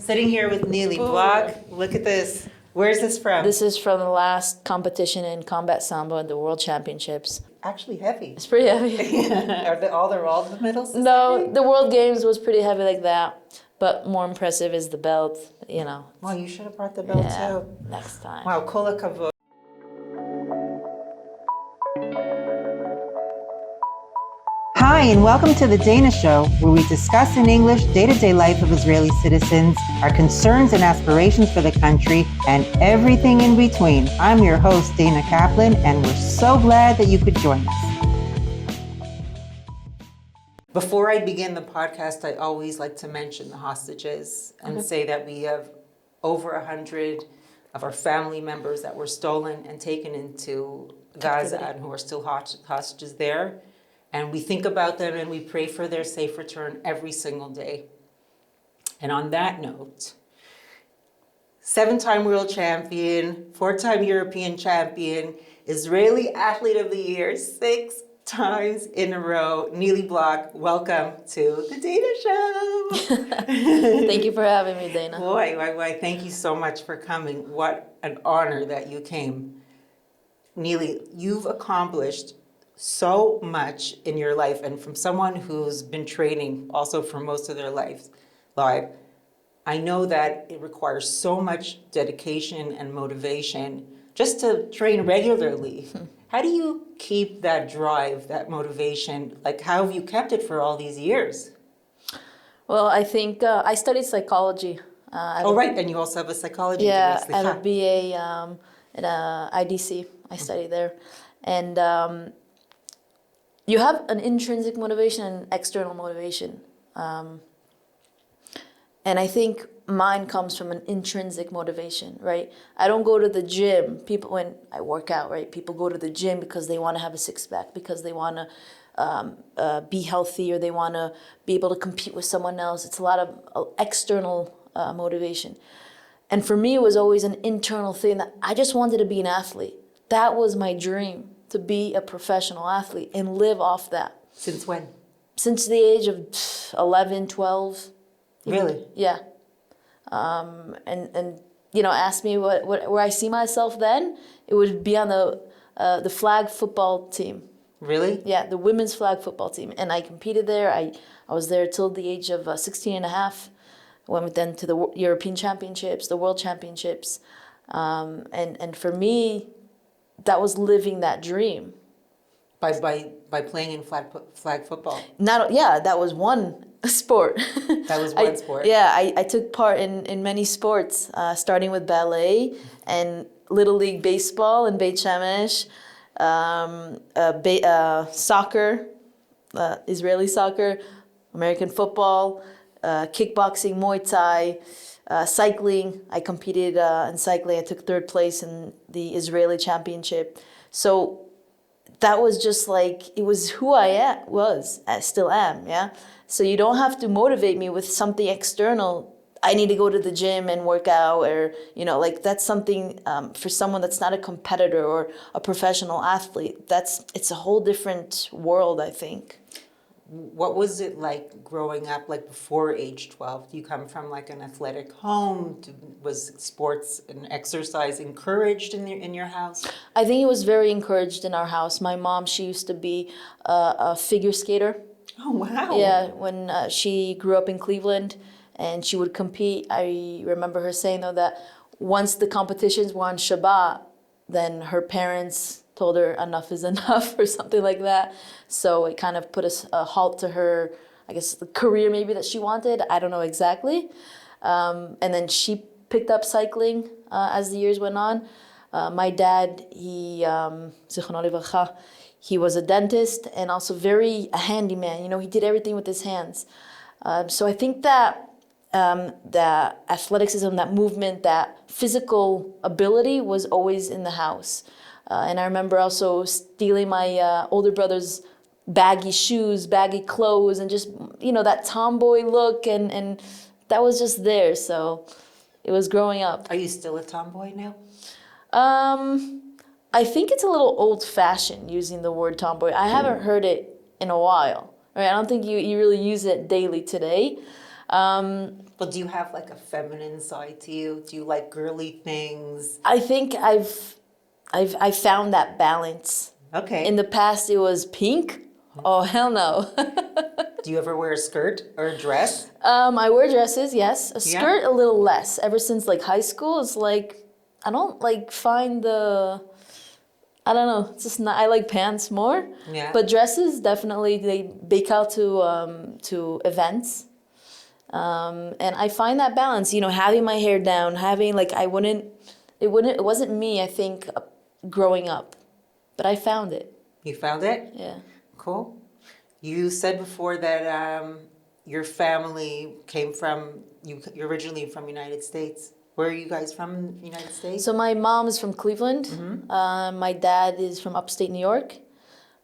Sitting here with Nili Block. Look at this. Where's this from? This is from the last competition in combat sambo at the World Championships. Actually heavy. It's pretty heavy. Are all the medals? No, the World Games was pretty heavy like that. But more impressive is the belt, Well, you should have brought the belt too. Next time. Wow, kol hakavod. Hi, and welcome to the Dayna Show, where we discuss in English day-to-day life of Israeli citizens, our concerns and aspirations for the country, and everything in between. I'm your host, Dayna Kaplan, and we're so glad that you could join us. Before I begin the podcast, I always like to mention the hostages and say that we have over 100 of our family members that were stolen and taken into Gaza and who are still hostages there. And we think about them and we pray for their safe return every single day. And on that note, 7-time world champion, 4-time European champion, Israeli Athlete of the Year, 6 times in a row, Nili Block, welcome to the Dayna Show. Thank you for having me, Dayna. Boy, thank you so much for coming. What an honor that you came. Nili, you've accomplished so much in your life, and from someone who's been training also for most of their life, I know that it requires so much dedication and motivation just to train regularly. How do you keep that drive, that motivation? How have you kept it for all these years? Well, I think I studied psychology. And you also have a psychology degree. Yeah, I have a BA at IDC. I studied there. And you have an intrinsic motivation and external motivation. And I think mine comes from an intrinsic motivation, right? I don't go to the gym. People, when I work out, right? People go to the gym because they want to have a six-pack, because they want to be healthy, or they want to be able to compete with someone else. It's a lot of external motivation. And for me, it was always an internal thing that I just wanted to be an athlete. That was my dream, to be a professional athlete and live off that. Since when? Since the age of 11, 12. Really? Yeah. And ask me where I see myself then, it would be on the flag football team. Really? Yeah, the women's flag football team. And I competed there. I was there till the age of 16 and a half. Went then to the European Championships, the World Championships. And for me, that was living that dream. By playing in flag football? That was one sport. That was one sport? Yeah, I took part in many sports, starting with ballet and Little League baseball in Beit Shemesh, soccer, Israeli soccer, American football, kickboxing, Muay Thai, cycling. I competed in cycling. I took 3rd place in the Israeli championship. So that was just it was who I still am, yeah? So you don't have to motivate me with something external. I need to go to the gym and work out, or, that's something for someone that's not a competitor or a professional athlete. It's a whole different world, I think. What was it like growing up, before age 12? Do you come from an athletic home? Was sports and exercise encouraged in your house? I think it was very encouraged in our house. My mom, she used to be a figure skater. Oh, wow. Yeah, when she grew up in Cleveland and she would compete, I remember her saying, though, that once the competitions were on Shabbat, then her parents told her enough is enough or something like that. So it kind of put a halt to her, I guess, the career maybe that she wanted. I don't know exactly. And then she picked up cycling as the years went on. My dad, he, Zichrono Livracha, he was a dentist and also a handyman. He did everything with his hands. So I think that the athleticism, that movement, that physical ability was always in the house. And I remember also stealing my older brother's baggy shoes, baggy clothes, and just, that tomboy look, and that was just there. So it was growing up. Are you still a tomboy now? I think it's a little old-fashioned using the word tomboy. I haven't heard it in a while. Right? I don't think you really use it daily today. Well, do you have like a feminine side to you? Do you like girly things? I think I've found that balance. Okay. In the past, it was pink. Oh, hell no. Do you ever wear a skirt or a dress? I wear dresses, yes. A Yeah. skirt, a little less. Ever since like high school, it's like I don't like find the. I don't know. It's just not. I like pants more. Yeah. But dresses definitely they bake out to events. And I find that balance. You know, having my hair down, having like it wasn't me. I think growing up, but I found it. You found it? Yeah. Cool. You said before that your family came from, you're originally from United States. Where are you guys from, United States? So my mom is from Cleveland. My dad is from upstate New York.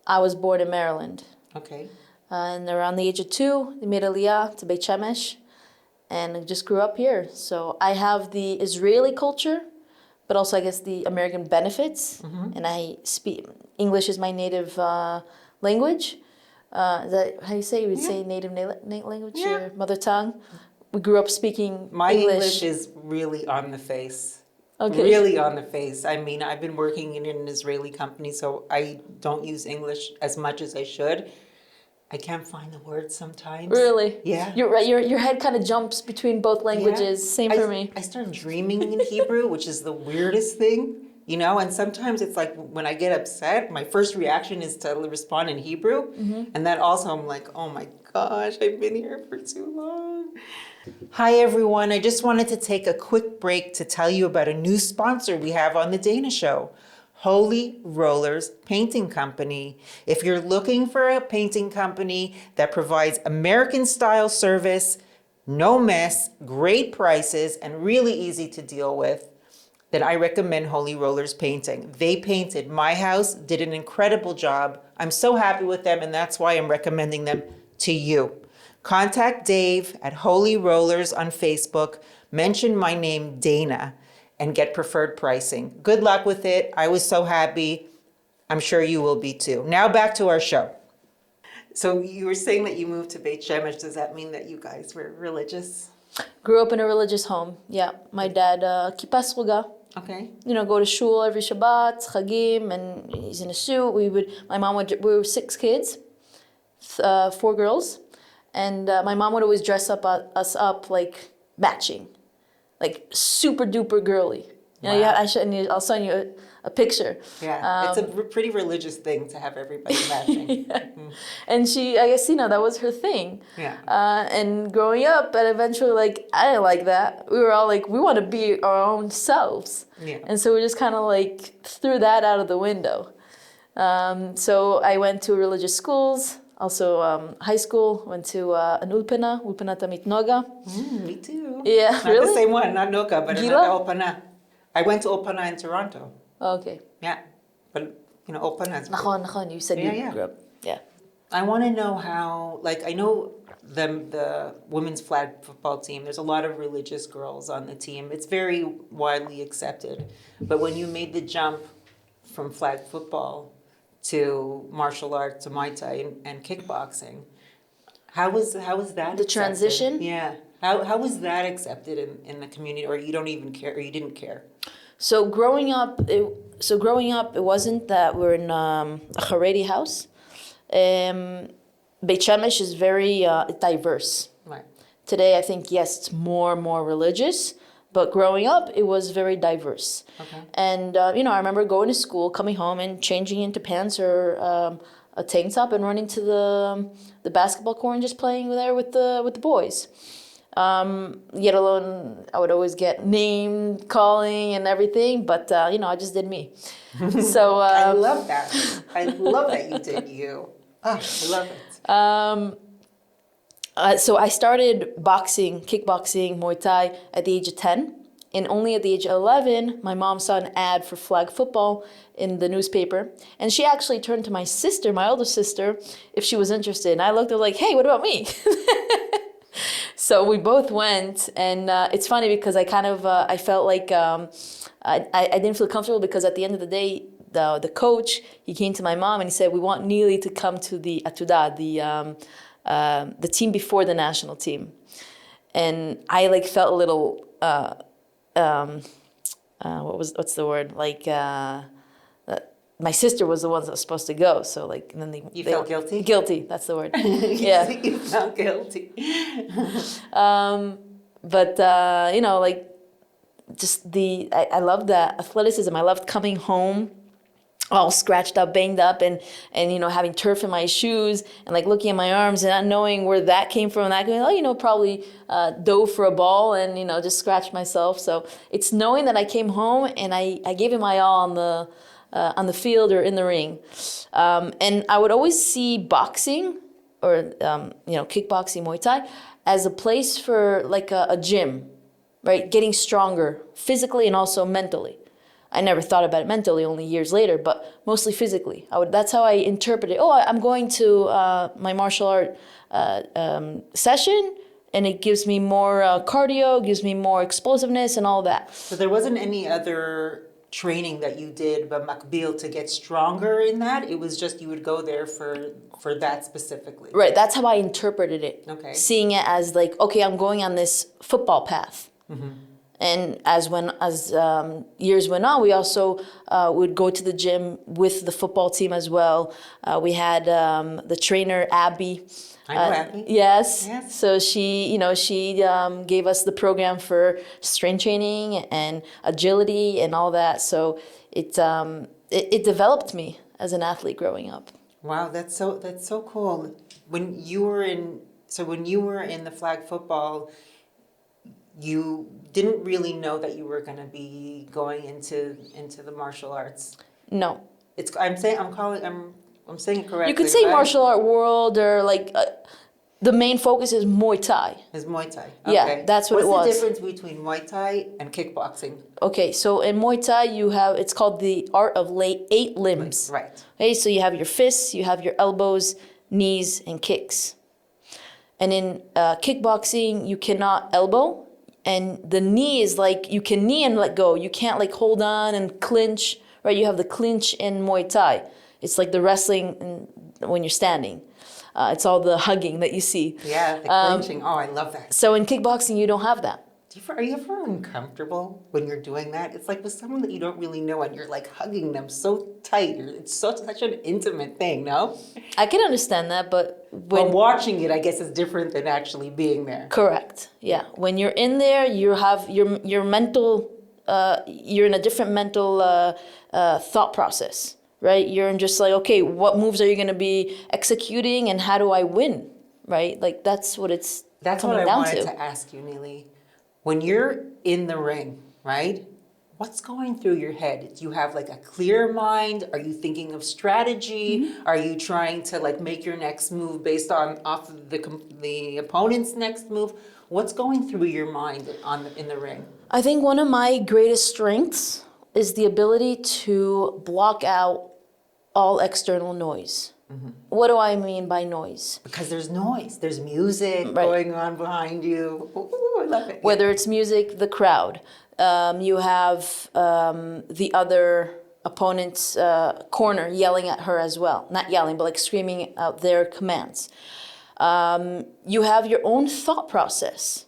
I was born in Maryland. Okay. And around the age of 2, they made Aliyah to Beit Shemesh, and I just grew up here. So I have the Israeli culture, but also I guess the American benefits. And I speak English is my native language. Is that how you say? You would say native language, Yeah. your mother tongue. We grew up speaking My English is really on the face. Okay. Really on the face. I mean, I've been working in an Israeli company, so I don't use English as much as I should. I can't find the words sometimes. Really? Yeah. You're right. Your head kind of jumps between both languages. Yeah. Same for me. I started dreaming in Hebrew, which is the weirdest thing, you know, and sometimes it's like when I get upset, my first reaction is to respond in Hebrew. And then also I'm like, oh my gosh, I've been here for too long. Hi everyone, I just wanted to take a quick break to tell you about a new sponsor we have on the Dayna Show. Holy Rollers Painting Company. If you're looking for a painting company that provides American style service, no mess, great prices, and really easy to deal with, then I recommend Holy Rollers Painting. They painted my house, did an incredible job. I'm so happy with them, and that's why I'm recommending them to you. Contact Dave at Holy Rollers on Facebook, mention my name, Dayna, and get preferred pricing. Good luck with it. I was so happy. I'm sure you will be too. Now back to our show. So you were saying that you moved to Beit Shemesh. Does that mean that you guys were religious? Grew up in a religious home. Yeah, my dad, kippah sruga. Okay. You know, go to shul every Shabbat, chagim, and he's in a suit. We were 6 kids, 4 girls, and my mom would always dress us up like matching, like super duper girly. You know, Wow. I'll send you a picture. Yeah, it's a pretty religious thing to have everybody matching. Yeah. And I guess, you know, that was her thing. Yeah. And growing up, and eventually, like, I didn't like that. We were all like, we want to be our own selves. Yeah. And so we just kind of like threw that out of the window. So I went to religious schools, also high school, went to an ulpana tamit noga. Me too. Yeah, Not really? the same one, not Noka, but Gila? another Opana. I went to Opana in Toronto. Okay. Yeah, but you know, Opana is. Nachon, you said you Yeah. grew up. Yeah. I want to know how, like, I know the women's flag football team, there's a lot of religious girls on the team. It's very widely accepted. But when you made the jump from flag football to martial arts, to Muay Thai and kickboxing, how was that accepted? transition? Yeah. How was that accepted in the community, or you don't even care, or you didn't care? So growing up, it wasn't that we're in a Haredi house. Beit Shemesh is very diverse. Right. Today, I think, yes, it's more and more religious, but growing up, it was very diverse. Okay. And, you know, I remember going to school, coming home and changing into pants or a tank top and running to the basketball court and just playing there with the boys. Yet alone, I would always get name calling and everything, but, you know, I just did me. So I love that. I love that you did you. Oh, I love it. So I started boxing, kickboxing, Muay Thai at the age of 10. And only at the age of 11, my mom saw an ad for flag football in the newspaper. And she actually turned to my sister, my older sister, if she was interested. And I looked at her like, hey, what about me? So we both went. And it's funny because I kind of, I felt like I didn't feel comfortable because at the end of the day, the coach, he came to my mom and he said, we want Nili to come to the Atuda, the team before the national team. and I like felt a little what's the word, like my sister was the one that was supposed to go, so like, and then You felt guilty? Guilty, that's the word. Yeah. You felt guilty. But you know, like, just I love that athleticism. I loved coming home all scratched up, banged up, and you know, having turf in my shoes, and like looking at my arms and not knowing where that came from, and that going, oh, you know, probably dove for a ball and, you know, just scratched myself. So it's knowing that I came home and I gave it my all on the field or in the ring. And I would always see boxing or you know, kickboxing, Muay Thai as a place for like a gym, right? Getting stronger physically and also mentally. I never thought about it mentally, only years later, but mostly physically. That's how I interpret it. Oh, I'm going to my martial art session, and it gives me more cardio, gives me more explosiveness and all that. So there wasn't any other training that you did, but Makbil, to get stronger in that? It was just you would go there for that specifically? Right, that's how I interpreted it. Okay. Seeing it as like, okay, I'm going on this football path. Mm-hmm. And as years went on, we also would go to the gym with the football team as well. We had the trainer, Abby. I know Abby. Yes. Yes. So she gave us the program for strength training and agility and all that. So it developed me as an athlete growing up. Wow, that's so cool. When you were in the flag football, you didn't really know that you were going to be going into the martial arts. No. I'm saying it correctly. You could say right? martial art world, or like the main focus is Muay Thai. Is Muay Thai. Okay. Yeah, that's what it was. What's the difference between Muay Thai and kickboxing? Okay, so in Muay Thai it's called the art of 8 limbs. Right. Okay, so you have your fists, you have your elbows, knees, and kicks. And in kickboxing, you cannot elbow. And the knee is like, you can knee and let go. You can't like hold on and clinch, right? You have the clinch in Muay Thai. It's like the wrestling when you're standing. It's all the hugging that you see. Yeah, the clinching. Oh, I love that. So in kickboxing, you don't have that. Are you ever uncomfortable when you're doing that? It's like with someone that you don't really know and you're like hugging them so tight. It's such an intimate thing, no? I can understand that, but when watching it, I guess, is different than actually being there. Correct. Yeah. When you're in there, you have your mental. You're in a different mental thought process, right? You're in just like, okay, what moves are you going to be executing, and how do I win, right? Like that's what it's. That's what I wanted to ask you, Nili. When you're in the ring, right? What's going through your head? Do you have like a clear mind? Are you thinking of strategy? Mm-hmm. Are you trying to like make your next move based off of the opponent's next move? What's going through your mind in the ring? I think one of my greatest strengths is the ability to block out all external noise. Mm-hmm. What do I mean by noise? Because there's noise. There's music going on behind you. Ooh, I love it. Whether it's music, the crowd. You have the other opponent's corner yelling at her as well. Not yelling, but like screaming out their commands. You have your own thought process.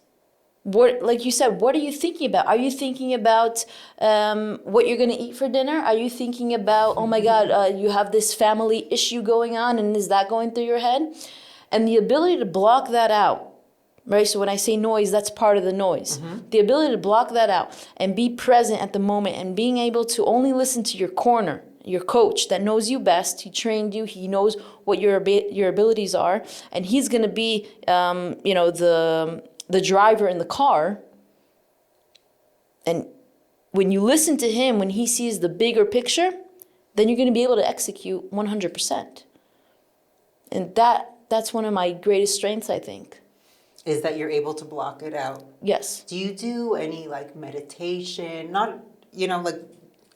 Like you said, what are you thinking about? Are you thinking about what you're going to eat for dinner? Are you thinking about, oh my God, you have this family issue going on, and is that going through your head? And the ability to block that out, right? So when I say noise, that's part of the noise. Mm-hmm. The ability to block that out and be present at the moment, and being able to only listen to your corner, your coach that knows you best. He trained you. He knows what your abilities are, and he's going to be, the driver in the car. And when you listen to him, when he sees the bigger picture, then you're going to be able to execute 100%. And that's one of my greatest strengths, I think. Is that you're able to block it out? Yes. Do you do any like meditation? Not, like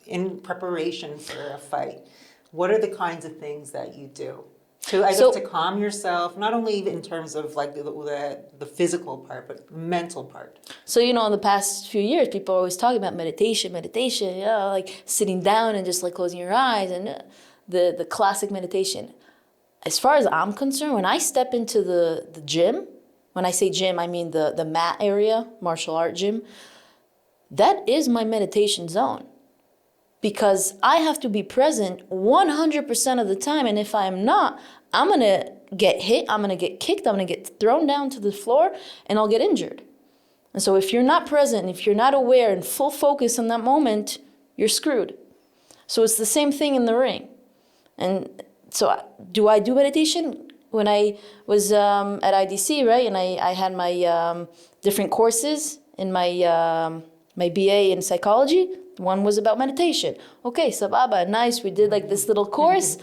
in preparation for a fight. What are the kinds of things that you do? To calm yourself, not only in terms of like the physical part, but the mental part. So, in the past few years, people are always talking about meditation, like sitting down and just like closing your eyes, and the classic meditation. As far as I'm concerned, when I step into the gym, when I say gym, I mean the mat area, martial art gym. That is my meditation zone because I have to be present 100% of the time. And if I'm not, I'm going to get hit, I'm going to get kicked, I'm going to get thrown down to the floor, and I'll get injured. And so if you're not present, if you're not aware and full focus in that moment, you're screwed. So it's the same thing in the ring. And so do I do meditation? When I was at IDC, right, and I had my different courses in my BA in psychology, one was about meditation. Okay, sababa, nice, we did like this little course.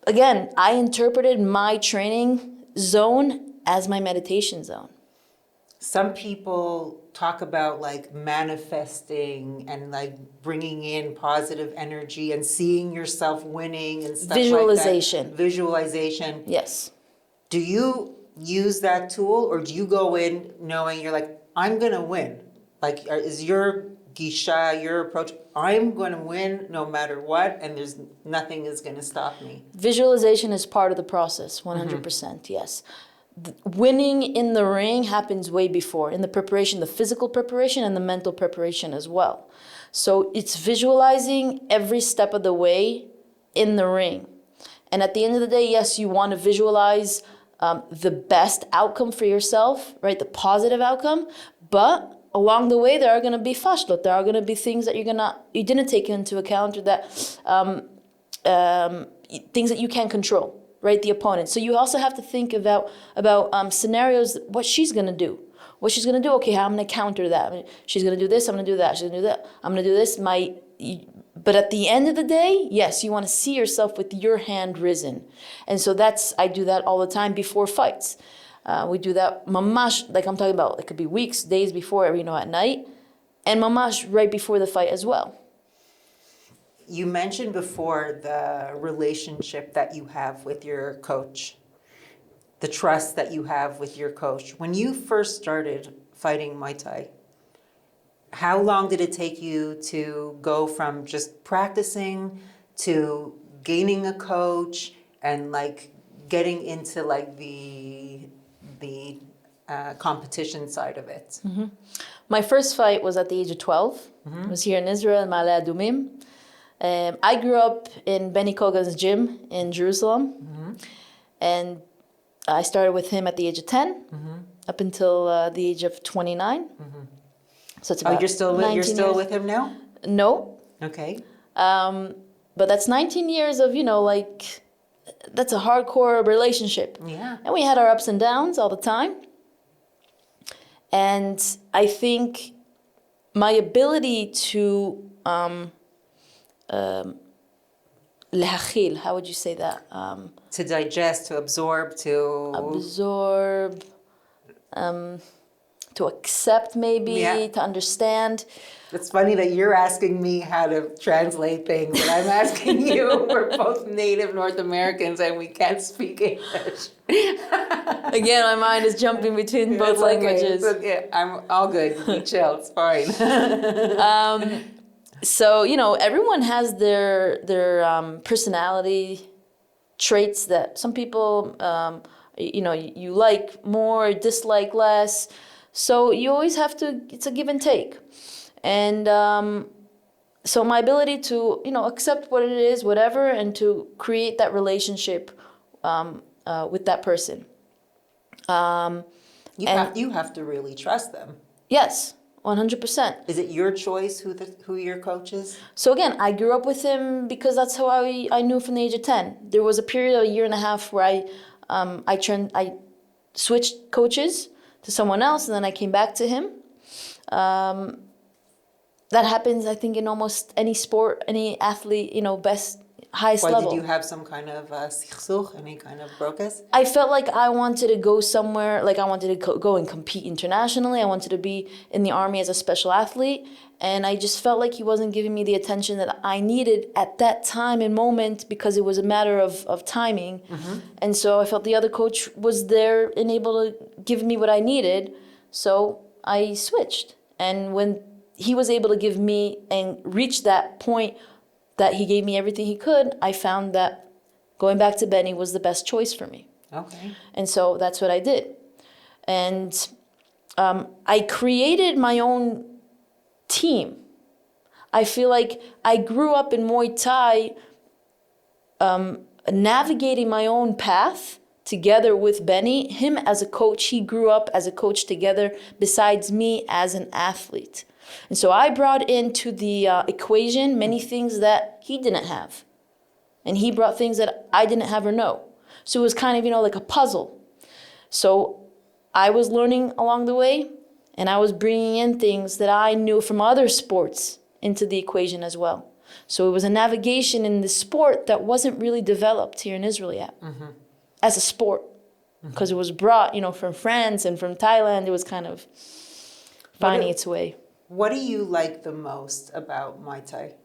Again, I interpreted my training zone as my meditation zone. Some people talk about like manifesting and like bringing in positive energy and seeing yourself winning and stuff Visualization. like that. Visualization. Yes. Do you use that tool or do you go in knowing you're like, I'm going to win? Like, is your gisha, your approach, I'm going to win no matter what and there's nothing is going to stop me? Visualization is part of the process, 100%, yes. Winning in the ring happens way before, in the preparation, the physical preparation and the mental preparation as well. So it's visualizing every step of the way in the ring. And at the end of the day, yes, you want to visualize the best outcome for yourself, right? The positive outcome. But along the way, there are going to be fashlot. There are going to be things that you didn't take into account, or that things that you can't control. Right, the opponent. So you also have to think about scenarios, what she's going to do. What she's going to do, okay, how I'm going to counter that. I mean, she's going to do this, I'm going to do that. She's going to do that, I'm going to do this. But at the end of the day, yes, you want to see yourself with your hand risen. And so I do that all the time before fights. We do that mamash, like I'm talking about, it could be weeks, days before, at night. And mamash right before the fight as well. You mentioned before the relationship that you have with your coach, the trust that you have with your coach. When you first started fighting Muay Thai, how long did it take you to go from just practicing to gaining a coach and like getting into like the competition side of it? Mm-hmm. My first fight was at the age of 12. It was here in Israel, in Ma'ale Adumim. I grew up in Benny Kogan's gym in Jerusalem, and I started with him at the age of 10, up until the age of 29. So it's about you're still with him now? No. Okay. But that's 19 years of, that's a hardcore relationship. Yeah. And we had our ups and downs all the time. And I think my ability to لهخيل, how would you say that? To digest, to absorb, to accept maybe, to understand. It's funny that you're asking me how to translate things, and I'm asking you. We're both native North Americans and we can't speak English. Again, my mind is jumping between both languages. It's okay. I'm all good. You chill. It's fine. So, everyone has their personality traits that some people, you like more, dislike less. So you always have to, it's a give and take. And so my ability to, accept what it is, whatever, and to create that relationship with that person. You have to really trust them. Yes. 100%. Is it your choice who your coach is? So again, I grew up with him because that's how I knew from the age of 10. There was a period of a year and a half where I switched coaches to someone else, and then I came back to him. That happens, I think, in almost any sport, any athlete, highest level. Did you have some kind of sikhsukh, any kind of brokas? I felt like I wanted to go somewhere, like I wanted to go and compete internationally. I wanted to be in the army as a special athlete. And I just felt like he wasn't giving me the attention that I needed at that time and moment, because it was a matter of timing. And so I felt the other coach was there and able to give me what I needed. So I switched. And when he was able to give me and reach that point that he gave me everything he could, I found that going back to Benny was the best choice for me. Okay. And so that's what I did. And I created my own team. I feel like I grew up in Muay Thai, navigating my own path together with Benny. Him as a coach, he grew up as a coach together besides me as an athlete. And so I brought into the equation many things that he didn't have. And he brought things that I didn't have or know. So it was kind of, like a puzzle. So I was learning along the way, and I was bringing in things that I knew from other sports into the equation as well. So it was a navigation in the sport that wasn't really developed here in Israel yet as a sport, because it was brought, from France and from Thailand. It was kind of finding its way. What do you like the most about Muay Thai?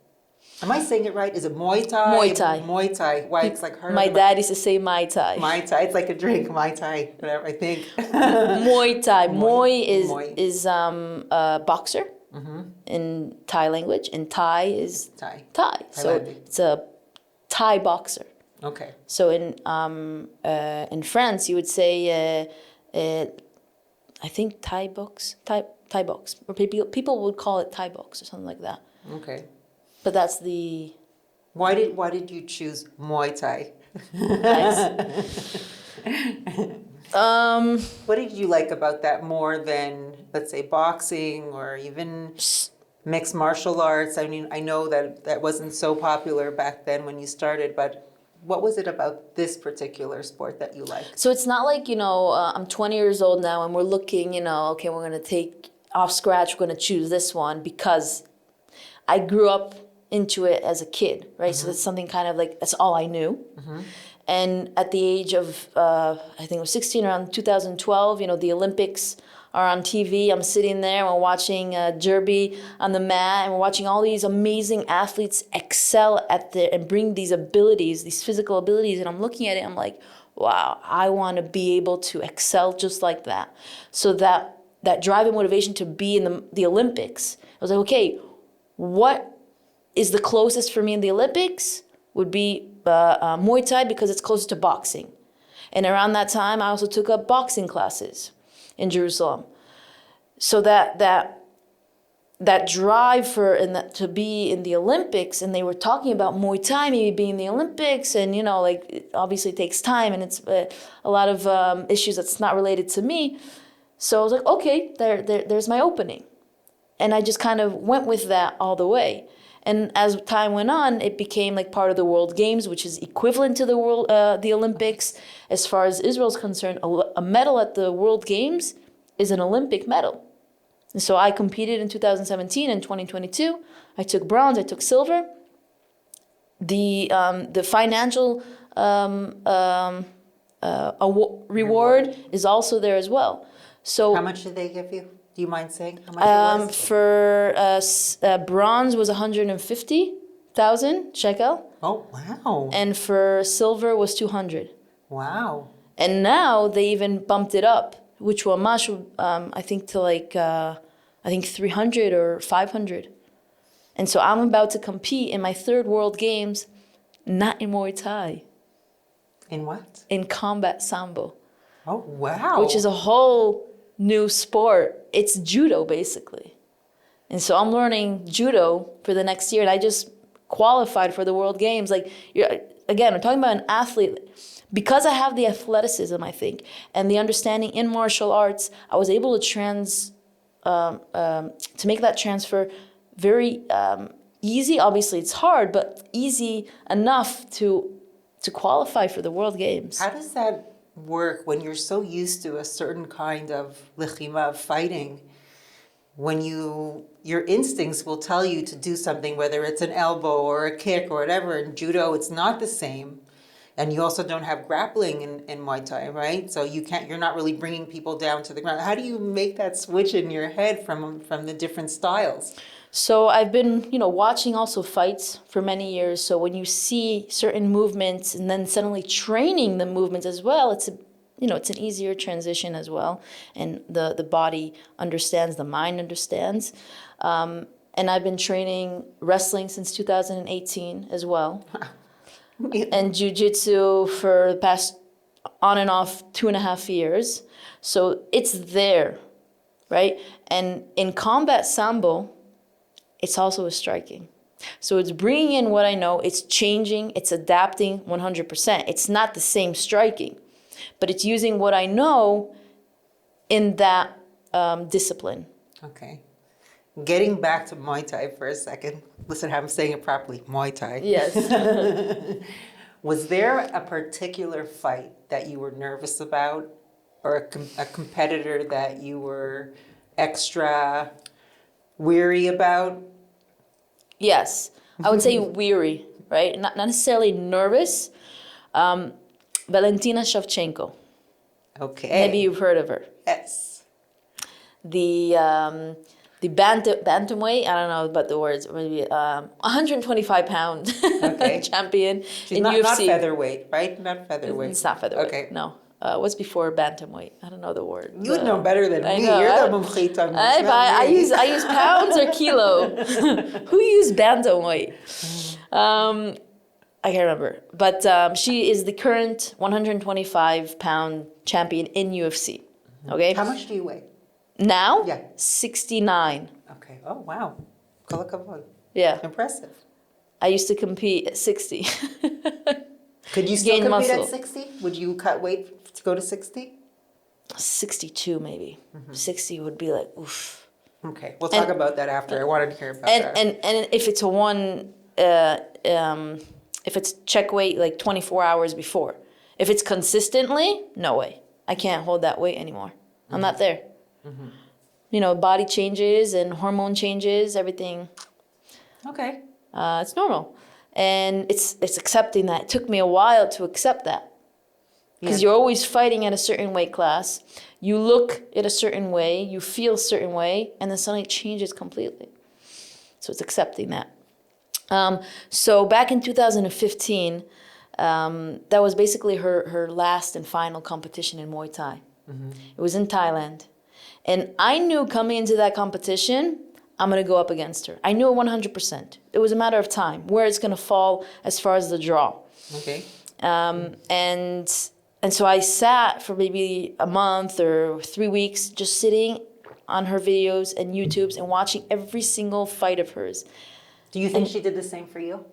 Am I saying it right? Is it Muay Thai? Muay Thai. Muay Thai. Why it's like hard. My dad used to say Muay Thai. Muay Thai. It's like a drink. Muay Thai. Whatever. I think. Muay Thai. Muay Muay. is a boxer in Thai language, and Thai is Thai. So Thailandic. it's a Thai boxer. Okay. So in France, you would say, I think Thai box, or people would call it Thai box or something like that. Okay. But that's the. Why did you choose Muay Thai? What did you like about that more than, let's say, boxing or even mixed martial arts? I mean, I know that wasn't so popular back then when you started, but what was it about this particular sport that you liked? So it's not like, I'm 20 years old now and we're looking, okay, we're going to take off scratch, we're going to choose this one because I grew up into it as a kid, right? So that's something kind of like, that's all I knew. And at the age of, I think it was 16, around 2012, the Olympics are on TV. I'm sitting there, we're watching derby on the mat, and we're watching all these amazing athletes excel and bring these abilities, these physical abilities. And I'm looking at it, I'm like, wow, I want to be able to excel just like that. So that drive and motivation to be in the Olympics, I was like, okay, what is the closest for me in the Olympics would be Muay Thai, because it's close to boxing. And around that time, I also took up boxing classes in Jerusalem. So that drive to be in the Olympics, and they were talking about Muay Thai maybe being in the Olympics, and it obviously takes time, and it's a lot of issues that's not related to me. So I was like, okay, there's my opening. And I just kind of went with that all the way. And as time went on, it became like part of the World Games, which is equivalent to the Olympics. As far as Israel's concerned, a medal at the World Games is an Olympic medal. And so I competed in 2017 and 2022. I took bronze, I took silver. The financial reward is also there as well. So How much did they give you? Do you mind saying how much it was? For bronze was 150,000 shekel. Oh, wow. And for silver was 200. Wow. And now they even bumped it up, which will mash, I think to like, 300 or 500. And so I'm about to compete in my third World Games, not in Muay Thai. In what? In combat sambo. Oh, wow. Which is a whole new sport. It's judo, basically. And so I'm learning judo for the next year, and I just qualified for the World Games. Like, again, we're talking about an athlete. Because I have the athleticism, I think, and the understanding in martial arts, I was able to make that transfer very easy. Obviously, it's hard, but easy enough to qualify for the World Games. How does that work when you're so used to a certain kind of lechima, of fighting, when your instincts will tell you to do something, whether it's an elbow or a kick or whatever. In judo, it's not the same. And you also don't have grappling in Muay Thai, right? So you're not really bringing people down to the ground. How do you make that switch in your head from the different styles? So I've been, watching also fights for many years. So when you see certain movements and then suddenly training the movements as well, it's an easier transition as well. And the body understands, the mind understands. And I've been training wrestling since 2018 as well. And jiu-jitsu for the past on and off 2.5 years. So it's there, right? And in combat sambo, it's also a striking. So it's bringing in what I know, it's changing, it's adapting 100%. It's not the same striking, but it's using what I know in that discipline. Okay. Getting back to Muay Thai for a second. Listen, I'm saying it properly. Muay Thai. Yes. Was there a particular fight that you were nervous about, or a competitor that you were extra weary about? Yes. I would say weary, right? Not necessarily nervous. Valentina Shevchenko. Okay. Maybe you've heard of her. Yes. The bantamweight, I don't know about the words, maybe 125-pound Okay. champion She's in not UFC. featherweight, right? Not featherweight. It's not featherweight. Okay. No. What's before bantamweight? I don't know the word. You would know better than me. know. You're the mumkhita. I use pounds or kilo. Who used bantamweight? I can't remember. But she is the current 125-pound champion in UFC. Okay. How much do you weigh? Now? Yeah. 69. Okay. Oh, wow. Kol hakavod. Yeah. Impressive. I used to compete at 60. Could you still Gain compete muscle. at 60? Would you cut weight to go to 60? 62 maybe. 60 would be like, oof. Okay. We'll talk about that after. I wanted to hear about that. And if it's a one, if it's check weight like 24 hours before. If it's consistently, no way. I can't hold that weight anymore. I'm not there. You know, body changes and hormone changes, everything. Okay. It's normal. And it's accepting that. It took me a while to accept that. Because you're always fighting at a certain weight class. You look at a certain way, you feel a certain way, and then suddenly it changes completely. So it's accepting that. So back in 2015, that was basically her last and final competition in Muay Thai. It was in Thailand. And I knew coming into that competition, I'm going to go up against her. I knew it 100%. It was a matter of time, where it's going to fall as far as the draw. Okay. And so I sat for maybe a month or 3 weeks just sitting on her videos and YouTubes and watching every single fight of hers. Do you think she did the same for you?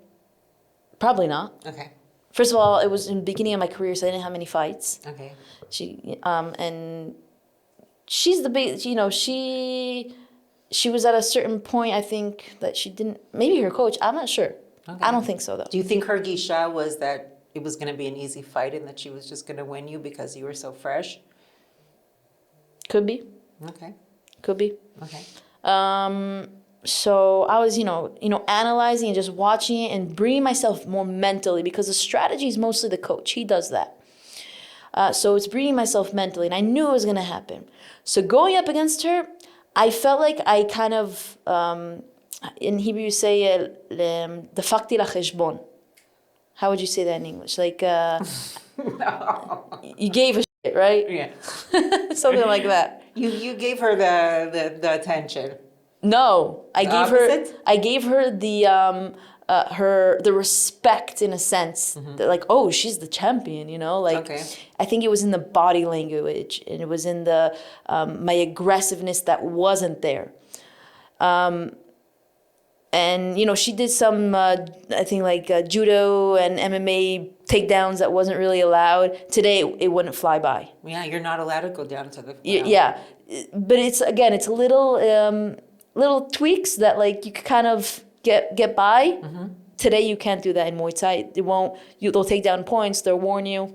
Probably not. Okay. First of all, it was in the beginning of my career, so I didn't have many fights. Okay. And she's the big, you know, she was at a certain point, I think, that she didn't, maybe her coach, I'm not sure. Okay. I don't think so, though. Do you think her gisha was that it was going to be an easy fight and that she was just going to win you because you were so fresh? Could be. Okay. Could be. Okay. So I was, you know, analyzing and just watching it and bringing myself more mentally, because the strategy is mostly the coach. He does that. So it's bringing myself mentally, and I knew it was going to happen. So going up against her, I felt like I kind of, in Hebrew you say, dafakti la cheshbon. How would you say that in English? Like, you gave a shit, right? Yeah. Something like that. You gave her the attention. No, I gave her the respect, in a sense, that like, oh, she's the champion, you know, like. Okay. I think it was in the body language, and it was in the my aggressiveness that wasn't there. And you know, she did some I think like judo and MMA takedowns that wasn't really allowed. Today it wouldn't fly by. Yeah, you're not allowed to go down to the. Yeah, but it's a little tweaks that like you could kind of get by. Today you can't do that in Muay Thai. They'll take down points. They'll warn you.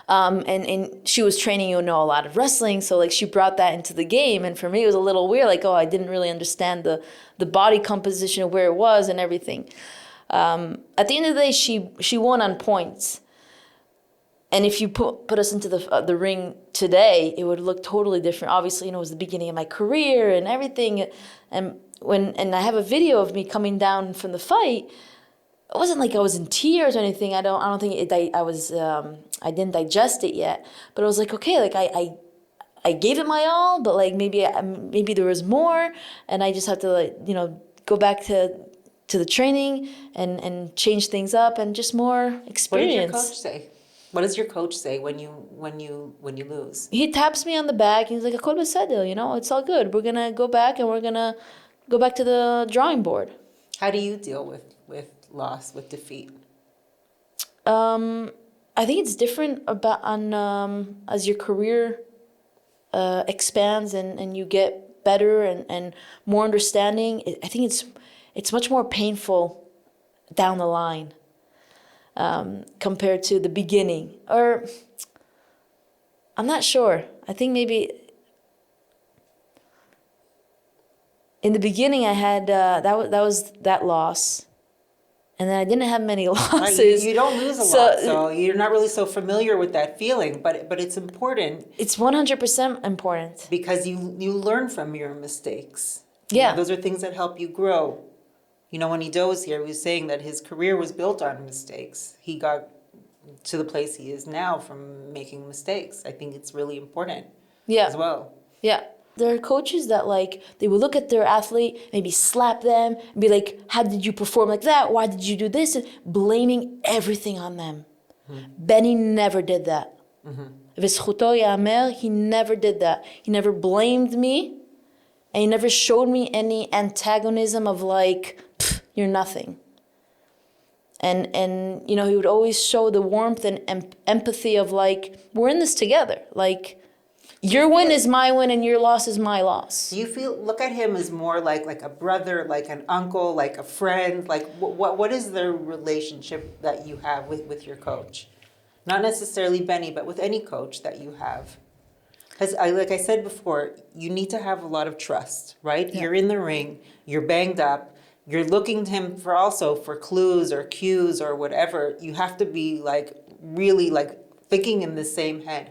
And she was training, you know, a lot of wrestling, so like she brought that into the game, and for me it was a little weird, like, oh, I didn't really understand the body composition of where it was and everything. At the end of the day, she won on points. And if you put us into the ring today, it would look totally different. Obviously, you know, it was the beginning of my career and everything. And I have a video of me coming down from the fight. It wasn't like I was in tears or anything. I don't think I didn't digest it yet. But I was like, okay, like I gave it my all, but like maybe there was more, and I just have to, like, you know, go back to the training and change things up and just more experience. What did your coach say? What does your coach say when you lose? He taps me on the back. He's like, "Akol beseder, you know, it's all good. We're gonna go back and we're gonna go back to the drawing board." How do you deal with loss, with defeat? I think it's different about as your career expands and you get better and more understanding. I think it's much more painful down the line compared to the beginning. Or I'm not sure. I think maybe in the beginning I had that was that loss. And then I didn't have many losses. You don't lose a lot, so you're not really so familiar with that feeling. But it's important. It's 100% important Because you learn from your mistakes. Yeah. Those are things that help you grow. You know, when Ido was here, he was saying that his career was built on mistakes. He got to the place he is now from making mistakes. I think it's really important as well. Yeah. There are coaches that they would look at their athlete, maybe slap them, and be like, "How did you perform like that? Why did you do this?" And blaming everything on them. Benny never did that. V'zchuto yamer, he never did that. He never blamed me, and he never showed me any antagonism of you're nothing. And you know, he would always show the warmth and empathy of we're in this together. Your win is my win and your loss is my loss. Do you look at him as more like a brother, like an uncle, like a friend? What is the relationship that you have with your coach? Not necessarily Benny, but with any coach that you have. Because like I said before, you need to have a lot of trust, right? Yeah. You're in the ring, you're banged up, you're looking to him for clues or cues or whatever. You have to be really thinking in the same head.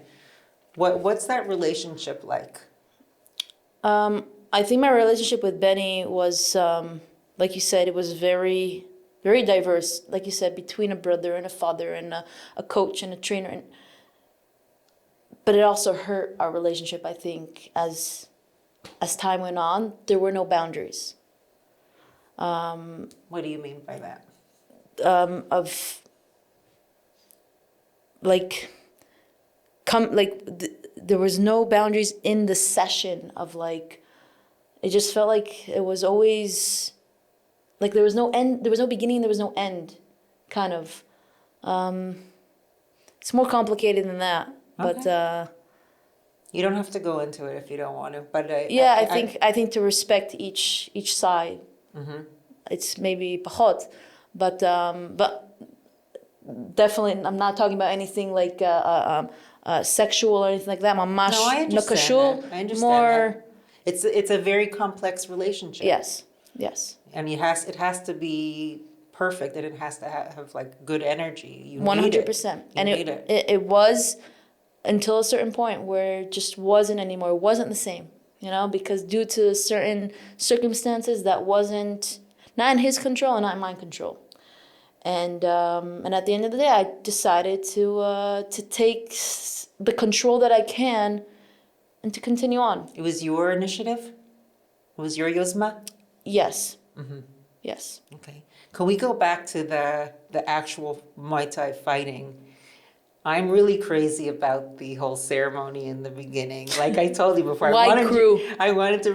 What's that relationship like? I think my relationship with Benny was, like you said, it was very, very diverse. Like you said, between a brother and a father and a coach and a trainer. But it also hurt our relationship, I think, as time went on. There were no boundaries. What do you mean by that? There was no boundaries in the session of it just felt like it was always there was no end, there was no beginning, there was no end, kind of. It's more complicated than that. Okay. But you don't have to go into it if you don't want to. But I think to respect each side. Mm-hmm. It's maybe pachot, but definitely I'm not talking about anything sexual or anything like that. Mamash, no, I understand that. I understand more. That. It's a very complex relationship. Yes. And it has to be perfect, and it has to have good energy. You 100%. And it was until a certain point where it just wasn't anymore. It wasn't the same, you know, because due to certain circumstances that wasn't not in his control and not in my control. And at the end of the day, I decided to take the control that I can and to continue on. It was your initiative? It was your yozma? Yes. Mm-hmm. Yes. Okay. Can we go back to the actual Muay Thai fighting? I'm really crazy about the whole ceremony in the beginning. Like I told you before, I wanted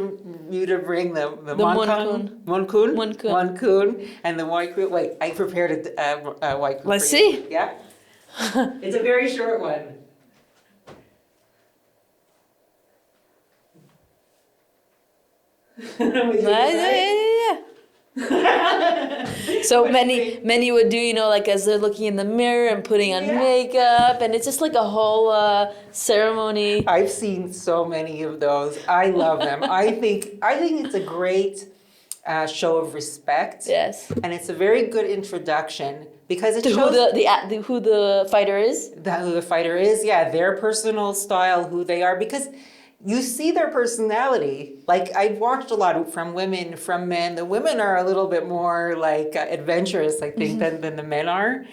you to bring the Monkun, and the white crew. Wait, I prepared a white crew. Let's see. Yeah? It's a very short one. Yeah. So many would do, you know, as they're looking in the mirror and putting on makeup, and it's just a whole ceremony. I've seen so many of those. I love them. I think it's a great show of respect. Yes. And it's a very good introduction because it shows who the fighter is. Who the fighter is, yeah, their personal style, who they are, because you see their personality. I've watched a lot from women, from men. The women are a little bit more adventurous, I think, than the men are.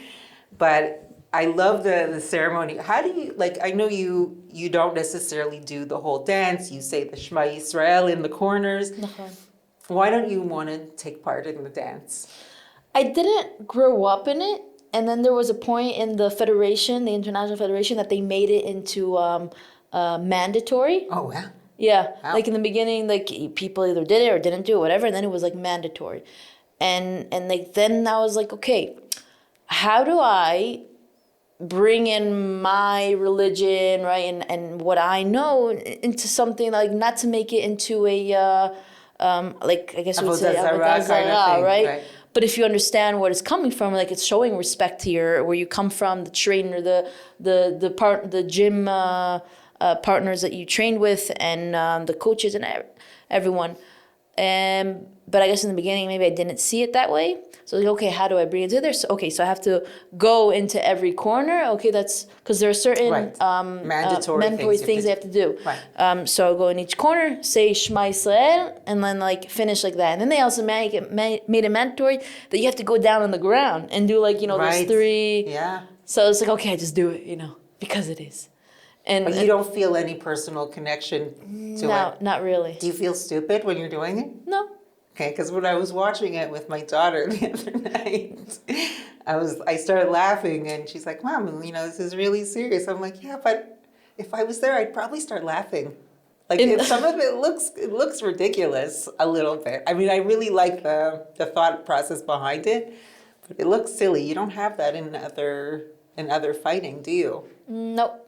But I love the ceremony. How do you, I know you don't necessarily do the whole dance. You say the Shema Yisrael in the corners. Why don't you want to take part in the dance? I didn't grow up in it. and then there was a point in the federation, the international federation, that they made it into mandatory. Oh, yeah. Yeah, Wow. like in the beginning, like people either did it or didn't do it, whatever, and then it was like mandatory, and like then I was like, okay, how do I bring in my religion, right, and what I know into something, like not to make it into a like I guess you would say Avodah Zarah kind of thing, right? But if you understand what it's coming from, like it's showing respect to your where you come from, the trainer, the gym partners that you trained with, and the coaches and everyone. But I guess in the beginning maybe I didn't see it that way. So like, okay, how do I bring it to there? So, okay, so I have to go into every corner. Okay, that's because there are certain mandatory things they have to do. Right. So I'll go in each corner, say Shema Yisrael, and then like finish like that. And then they also made it mandatory that you have to go down on the ground and do like, those three. Yeah. So it's like, okay, I just do it, because it is. But you don't feel any personal connection to it? No, not really. Do you feel stupid when you're doing it? No. Okay, because when I was watching it with my daughter the other night, I started laughing, and she's like, "Mom, this is really serious." I'm like, "Yeah, but if I was there, I'd probably start laughing." Like some of it looks ridiculous a little bit. I mean, I really like the thought process behind it, but it looks silly. You don't have that in other fighting, do you? Nope.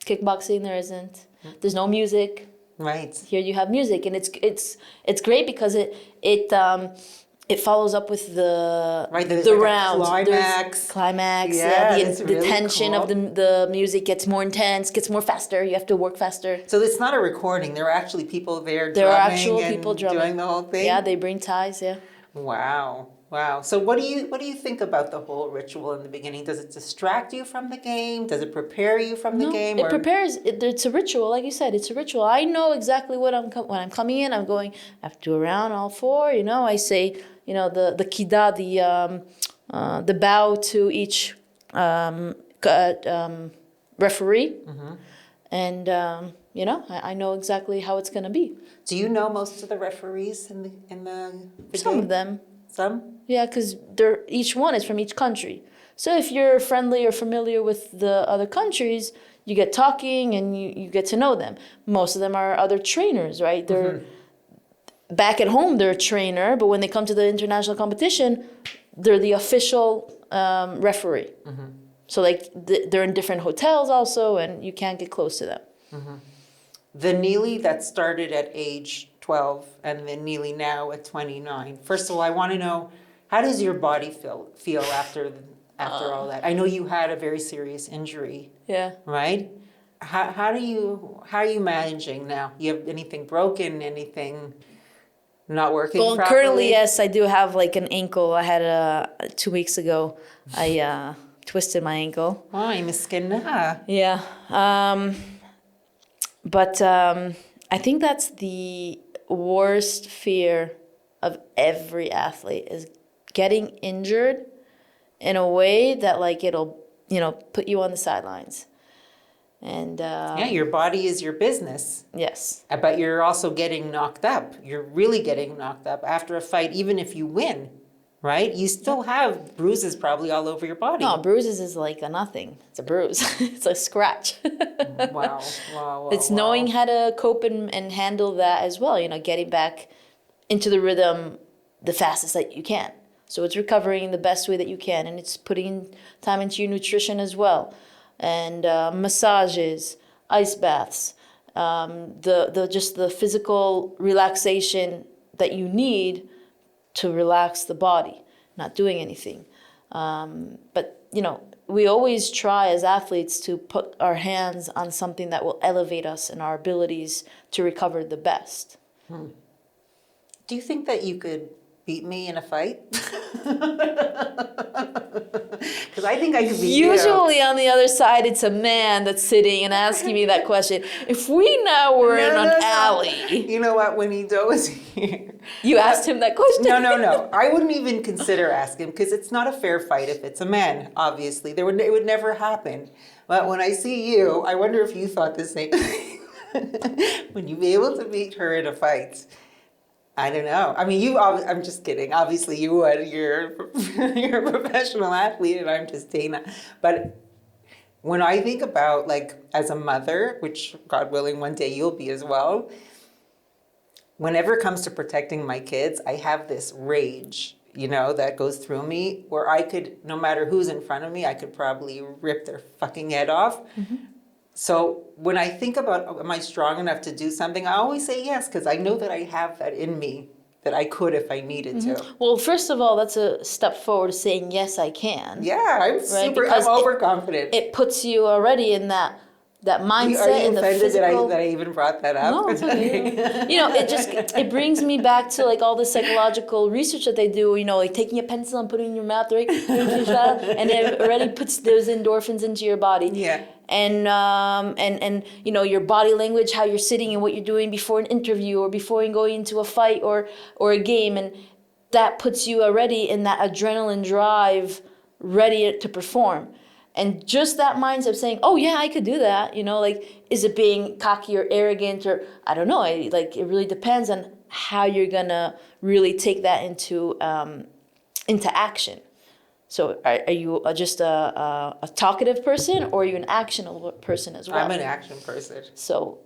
Kickboxing, there isn't. There's no music. Right. Here you have music, and it's great because it follows up with the rounds. Climax. Yeah, the really tension cool. of the music gets more intense, gets more faster. You have to work faster. So it's not a recording. There are actually people there. There are actual people drumming, doing the whole thing. Yeah, they bring ties. Yeah. Wow. So what do you think about the whole ritual in the beginning? Does it distract you from the game? Does it prepare you from the game? It prepares. It's a ritual, like you said. It's a ritual. I know exactly when I'm coming in. I'm going. I have to do around all four. I say. The kida, the bow to each referee, and I know exactly how it's gonna be. Do you know most of the referees in the Some game? of them. Some? Yeah, because each one is from each country. So if you're friendly or familiar with the other countries, you get talking and you get to know them. Most of them are other trainers, right? They're back at home, they're a trainer, but when they come to the international competition, they're the official referee. So like they're in different hotels also, and you can't get close to them. The Nili that started at age 12 and the Nili now at 29. First of all, I want to know, how does your body feel after all that? I know you had a very serious injury. Yeah. Right? How are you managing now? You have anything broken? Anything not working properly? Well, currently, yes, I do have like an ankle. I had 2 weeks ago. I twisted my ankle. Ay, miskina. Yeah. But I think that's the worst fear of every athlete, is getting injured in a way that like it'll put you on the sidelines. And yeah, your body is your business. Yes. But you're also getting knocked up. You're really getting knocked up after a fight, even if you win, right? You still have bruises probably all over your body. No, bruises is like a nothing. It's a bruise. It's a scratch. Wow. It's knowing how to cope and handle that as well, getting back into the rhythm the fastest that you can. So it's recovering the best way that you can, and it's putting time into your nutrition as well. And massages, ice baths, the physical relaxation that you need to relax the body, not doing anything. But we always try as athletes to put our hands on something that will elevate us and our abilities to recover the best. Do you think that you could beat me in a fight? Because I think I could beat you. Usually on the other side, it's a man that's sitting and asking me that question. If we now were in an alley. You know what? When Ido was here. You asked him that question? No. I wouldn't even consider asking, because it's not a fair fight if it's a man, obviously. It would never happen. But when I see you, I wonder if you thought the same thing. Would you be able to beat her in a fight? I don't know. I mean, I'm just kidding. Obviously, you would. You're a professional athlete, and I'm just Dayna. But when I think about, like, as a mother, which God willing, one day you'll be as well, whenever it comes to protecting my kids, I have this rage, that goes through me where I could, no matter who's in front of me, I could probably rip their fucking head off. So when I think about, am I strong enough to do something, I always say yes, because I know that I have that in me, that I could if I needed to. Well, first of all, that's a step forward, saying yes, I can. Yeah, I'm overconfident. It puts you already in that mindset. Are you in the offended physical. that I even brought that up? No, it's okay. It brings me back to like all the psychological research that they do. Like taking a pencil and putting it in your mouth, right? And it already puts those endorphins into your body. Yeah. And your body language, how you're sitting and what you're doing before an interview or before you go into a fight or a game, and that puts you already in that adrenaline drive, ready to perform. And just that mindset of saying, oh yeah, I could do that, is it being cocky or arrogant, or I don't know, it really depends on how you're gonna really take that into action. So are you just a talkative person, or are you an actionable person as well? I'm an action person. So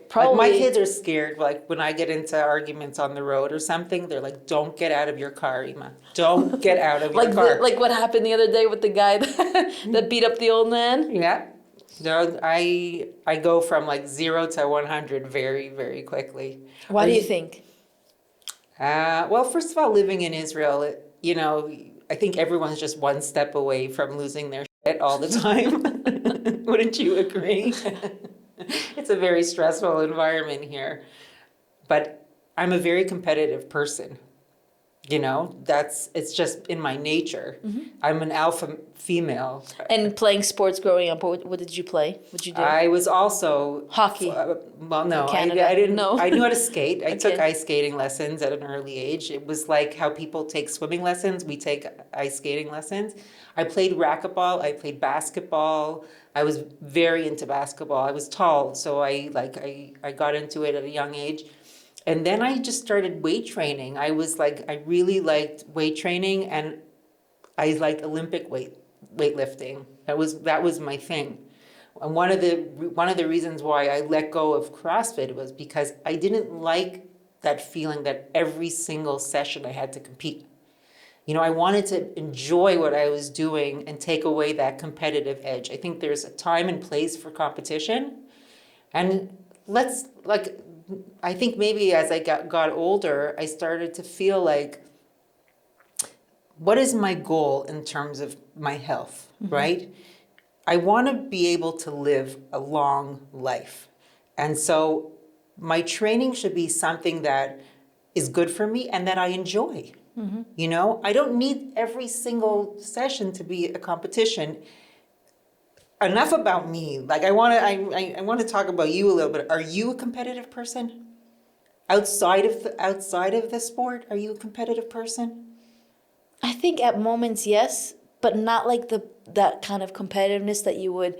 probably. Like my kids are scared. Like when I get into arguments on the road or something, they're like, "Don't get out of your car, Ima. Don't get out of your car." Like what happened the other day with the guy that beat up the old man. Yeah. No, I go from like 0 to 100 very, very quickly. Why do you think? Well, first of all, living in Israel, I think everyone's just one step away from losing their shit all the time. Wouldn't you agree? It's a very stressful environment here. But I'm a very competitive person. It's just in my nature. I'm an alpha female. And playing sports growing up, what did you play? What did you do? I was also hockey. Well, no, I didn't. No. I knew how to skate. I took ice skating lessons at an early age. It was like how people take swimming lessons. We take ice skating lessons. I played racquetball. I played basketball. I was very into basketball. I was tall, so I got into it at a young age. And then I just started weight training. I really liked weight training, and I liked Olympic weightlifting. That was my thing. And one of the reasons why I let go of CrossFit was because I didn't like that feeling that every single session I had to compete. I wanted to enjoy what I was doing and take away that competitive edge. I think there's a time and place for competition, and I think maybe as I got older, I started to feel like, what is my goal in terms of my health, right? I want to be able to live a long life. And so my training should be something that is good for me and that I enjoy. I don't need every single session to be a competition. Enough about me. Like I want to talk about you a little bit. Are you a competitive person? Outside of the sport, are you a competitive person? I think at moments yes, but not like that kind of competitiveness that you would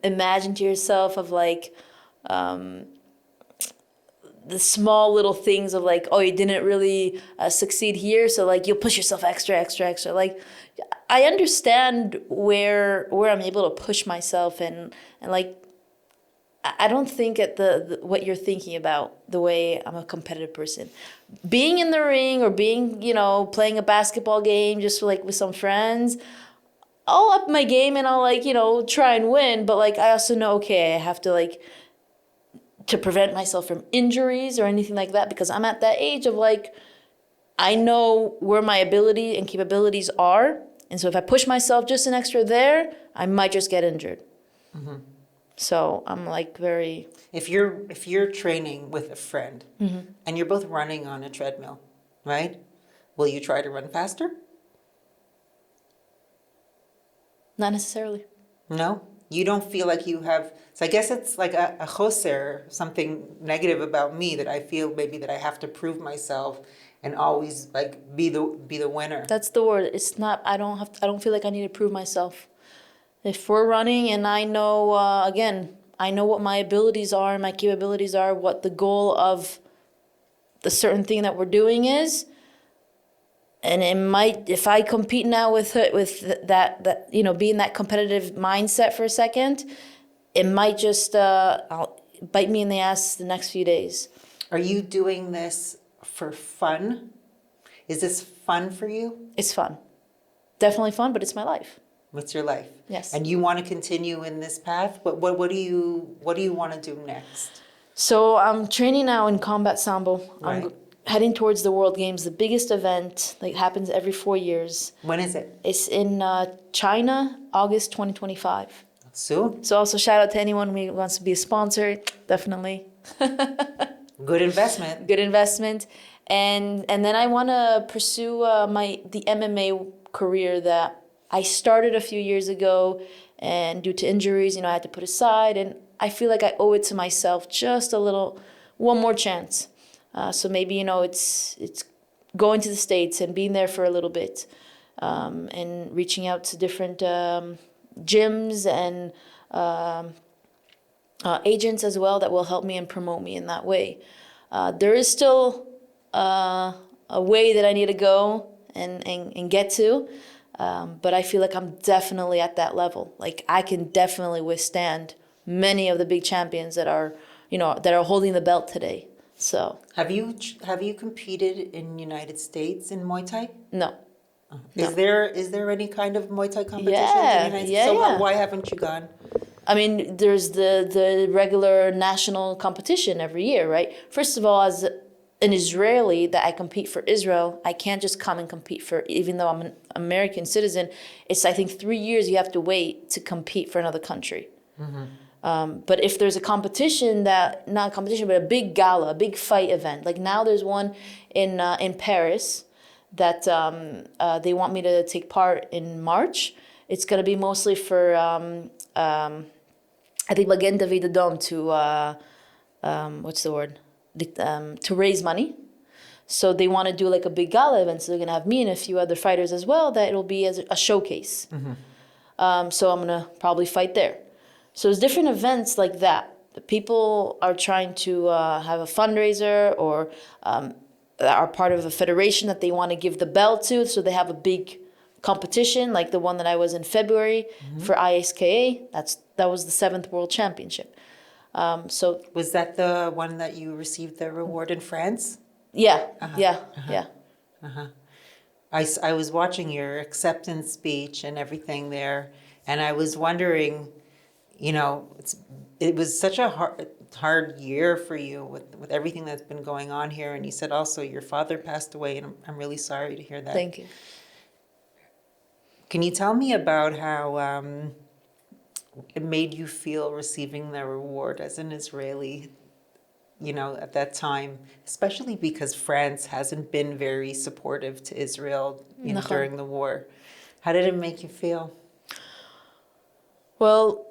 imagine to yourself of like the small little things of like, oh, you didn't really succeed here, so like you'll push yourself extra. Like I understand where I'm able to push myself and like I don't think at the what you're thinking about the way I'm a competitive person. Being in the ring or being, playing a basketball game just like with some friends, I'll up my game and I'll try and win, but like I also know, okay, I have to like to prevent myself from injuries or anything like that, because I'm at that age of like, I know where my ability and capabilities are. And so if I push myself just an extra there, I might just get injured. So I'm like very... If you're training with a friend and you're both running on a treadmill, right? Will you try to run faster? Not necessarily. No? You don't feel like you have... So I guess it's like a choser, something negative about me that I feel maybe that I have to prove myself and always like be the winner. That's the word. It's not, I don't feel like I need to prove myself. If we're running and I know, again, I know what my abilities are and my capabilities are, what the goal of the certain thing that we're doing is. And it might, if I compete now with that you know, be in that competitive mindset for a second, it might just bite me in the ass the next few days. Are you doing this for fun? Is this fun for you? It's fun. Definitely fun, but it's my life. What's your life? Yes. And you want to continue in this path? What do you want to do next? So I'm training now in combat sambo. Right. I'm heading towards the World Games, the biggest event, like happens every 4 years. When is it? It's in China, August 2025. Soon. So also shout out to anyone who wants to be a sponsor, definitely. Good investment. Good investment. And then I want to pursue the MMA career that I started a few years ago, and due to injuries, you know, I had to put aside, and I feel like I owe it to myself just one more chance. So maybe, you know, it's going to the States and being there for a little bit, and reaching out to different gyms and agents as well that will help me and promote me in that way. There is still a way that I need to go and get to, but I feel like I'm definitely at that level. Like I can definitely withstand many of the big champions that are, you know, that are holding the belt today. So Have you competed in United States in Muay Thai? no. Is there any kind of Muay Thai competition Yeah, in the United States? yeah, So yeah. why haven't you gone? I mean, there's the regular national competition every year, right? First of all, as an Israeli that I compete for Israel, I can't just come and compete for, even though I'm an American citizen, it's, I think, 3 years you have to wait to compete for another country. But if there's a competition not a competition, but a big gala, a big fight event, like now there's one in Paris that they want me to take part in March. It's going to be mostly for, I think, Magen David Adom to, what's the word? To raise money. So they want to do like a big gala event. So they're going to have me and a few other fighters as well, that it'll be as a showcase. So I'm going to probably fight there. So there's different events like that. The people are trying to have a fundraiser or are part of a federation that they want to give the belt to. So they have a big competition, like the one that I was in February for ISKA. That was the 7th World Championship. So Was that the one that you received the reward in France? yeah. I was watching your acceptance speech and everything there, and I was wondering, you know, it was such a hard year for you with everything that's been going on here, and you said also your father passed away, and I'm really sorry to hear that. Thank you. Can you tell me about how it made you feel receiving the reward as an Israeli, you know, at that time, especially because France hasn't been very supportive to Israel, you know, during the war. How did it make you feel? Well,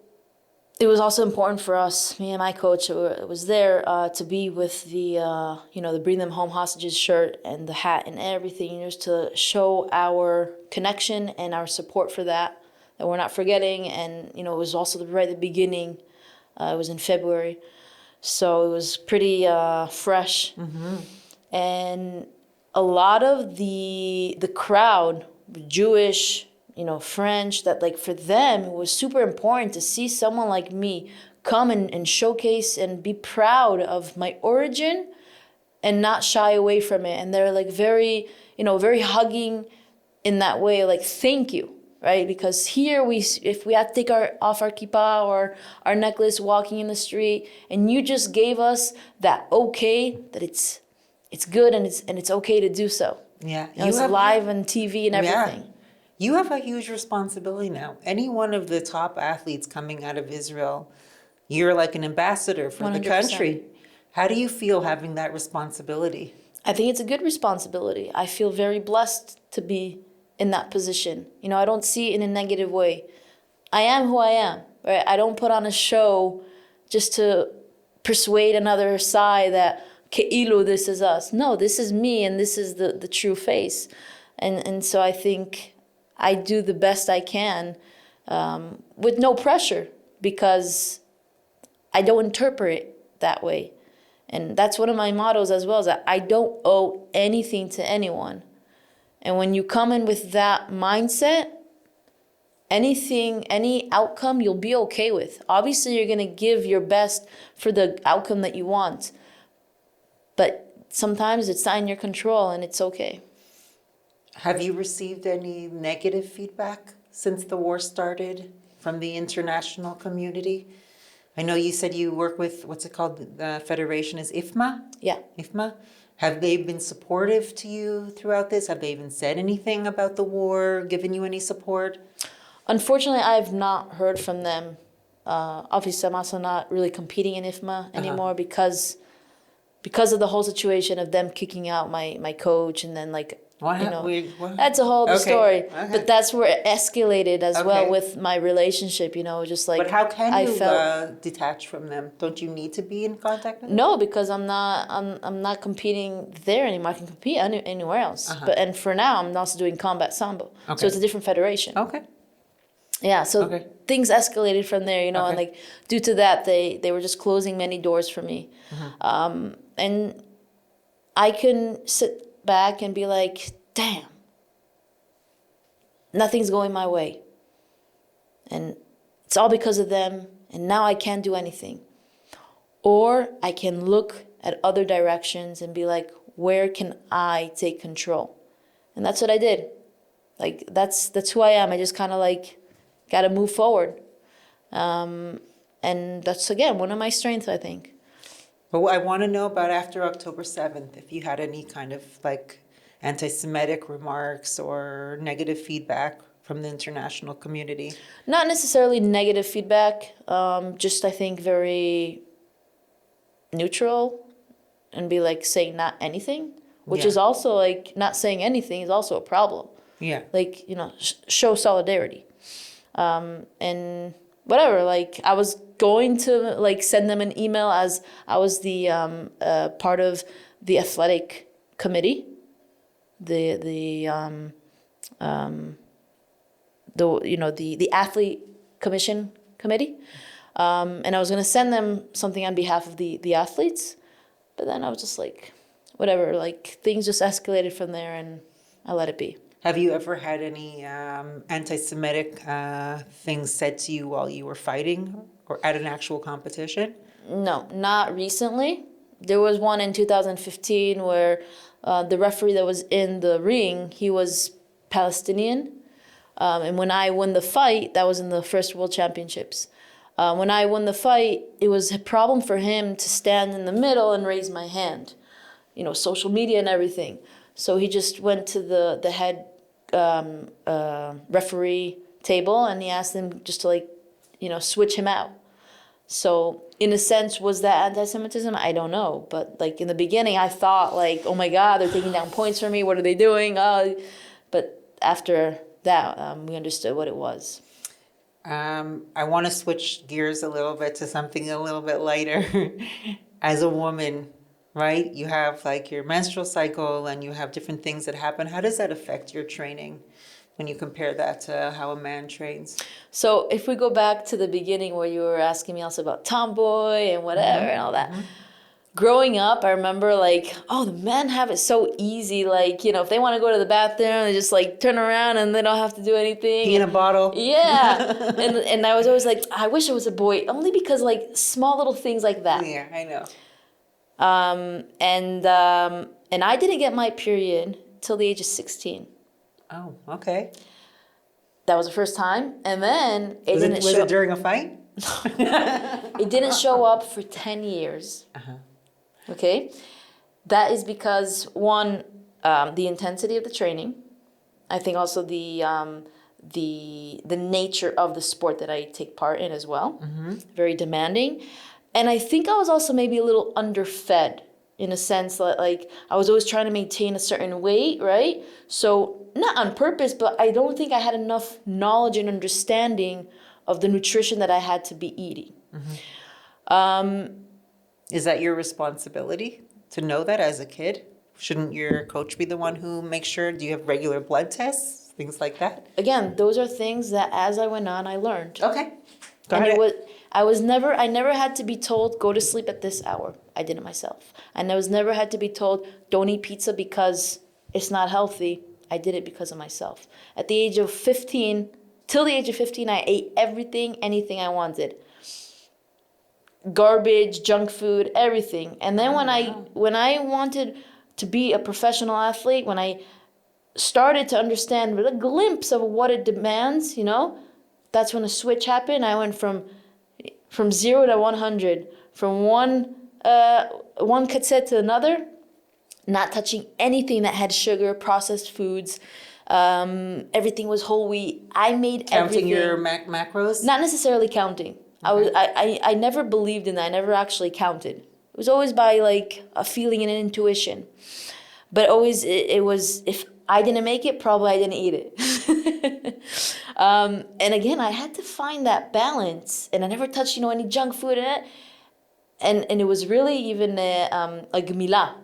it was also important for us, me and my coach, was there to be with the, you know, the Bring Them Home Hostages shirt and the hat and everything, just to show our connection and our support for that we're not forgetting. And, you know, it was also right at the beginning. It was in February. So it was pretty fresh. And a lot of the crowd, Jewish, you know, French, that like for them it was super important to see someone like me come and showcase and be proud of my origin and not shy away from it. And they're like very, you know, very hugging in that way, like thank you, right? Because here if we have to take off our kippah or our necklace walking in the street, and you just gave us that okay, that it's good and it's okay to do so. Yeah, you know, it's live on TV and everything. Yeah. You have a huge responsibility now. Any one of the top athletes coming out of Israel, you're like an ambassador for 100%. The country. How do you feel having that responsibility? I think it's a good responsibility. I feel very blessed to be in that position. You know, I don't see it in a negative way. I am who I am, right? I don't put on a show just to persuade another side that Ke'ilu, this is us. No, this is me, and this is the true face. And so I think I do the best I can with no pressure, because I don't interpret it that way. And that's one of my mottos as well, is that I don't owe anything to anyone. And when you come in with that mindset, anything, any outcome, you'll be okay with. Obviously, you're going to give your best for the outcome that you want. But sometimes it's not in your control, and it's okay. Have you received any negative feedback since the war started from the international community? I know you said you work with, what's it called? The federation is IFMA? Yeah. IFMA? Have they been supportive to you throughout this? Have they even said anything about the war, given you any support? Unfortunately, I've not heard from them. Obviously, I'm also not really competing in IFMA anymore because of the whole situation of them kicking out my coach, and then like, What? that's a whole other story. Okay. But that's where it escalated as well Okay. with my relationship, just like. But how can I you felt detach from them? Don't you need to be in contact with them? no, because I'm not competing there anymore. I can compete anywhere else. And for now, I'm also doing combat sambo, Okay. so it's a different federation. Okay. Yeah, so Okay. things escalated from there, and Okay. like due to that, they were just closing many doors for me, and I can sit back and be like, damn, nothing's going my way, and it's all because of them, and now I can't do anything. Or I can look at other directions and be like, where can I take control? And that's what I did. Like, that's who I am. I just kind of like got to move forward. And that's, again, one of my strengths, I think. But what I want to know about after October 7th, if you had any kind of like anti-Semitic remarks or negative feedback from the international community. Not necessarily negative feedback, just I think very neutral, and be like saying not anything, which is also like not saying anything is also a problem. Yeah. Like, show solidarity. And whatever, like I was going to like send them an email as I was the part of the athletic committee, the athlete commission committee, and I was gonna send them something on behalf of the athletes, but then I was just like, whatever, like things just escalated from there, and I let it be. Have you ever had any anti-Semitic things said to you while you were fighting or at an actual competition? No, not recently. There was one in 2015 where the referee that was in the ring, he was Palestinian. And when I won the fight, that was in the first World Championships. When I won the fight, it was a problem for him to stand in the middle and raise my hand. Social media and everything. So he just went to the head referee table, and he asked them just to switch him out. So in a sense, was that anti-Semitism? I don't know. But like in the beginning, I thought like, oh my God, they're taking down points for me. What are they doing? But after that, we understood what it was. I want to switch gears a little bit to something a little bit lighter. As a woman, right? You have like your menstrual cycle and you have different things that happen. How does that affect your training when you compare that to how a man trains? So if we go back to the beginning where you were asking me also about tomboy and whatever and all that. Growing up, I remember like, oh, the men have it so easy. Like, if they want to go to the bathroom, they just like turn around and they don't have to do anything. Pee in a bottle. Yeah. and I was always like, I wish it was a boy, only because like small little things like that. Yeah, I know. And I didn't get my period till the age of 16. Oh, okay. That was the first time. And then Was it during a fight? It didn't show up for 10 years. Okay? That is because, one, the intensity of the training. I think also the nature of the sport that I take part in as well. Very demanding. And I think I was also maybe a little underfed, in a sense that like I was always trying to maintain a certain weight, right? So not on purpose, but I don't think I had enough knowledge and understanding of the nutrition that I had to be eating. Is that your responsibility to know that as a kid? Shouldn't your coach be the one who makes sure? Do you have regular blood tests, things like that? Again, those are things that as I went on, I learned. Okay. Go And ahead. I never had to be told, go to sleep at this hour. I did it myself. And I was never had to be told, don't eat pizza because it's not healthy. I did it because of myself. At the age of 15, till the age of 15, I ate everything, anything I wanted. Garbage, junk food, everything. And then when I wanted to be a professional athlete, when I started to understand with a glimpse of what it demands, you know, that's when a switch happened. I went from 0 to 100, from one cassette to another, not touching anything that had sugar, processed foods. Everything was whole wheat. I made Counting everything. your macros? Not necessarily counting. Okay. I never believed in that. I never actually counted. It was always by like a feeling and an intuition. But always it was, if I didn't make it, probably I didn't eat it. And again, I had to find that balance. And I never touched, you know, any junk food in it. And it was really even a gmila.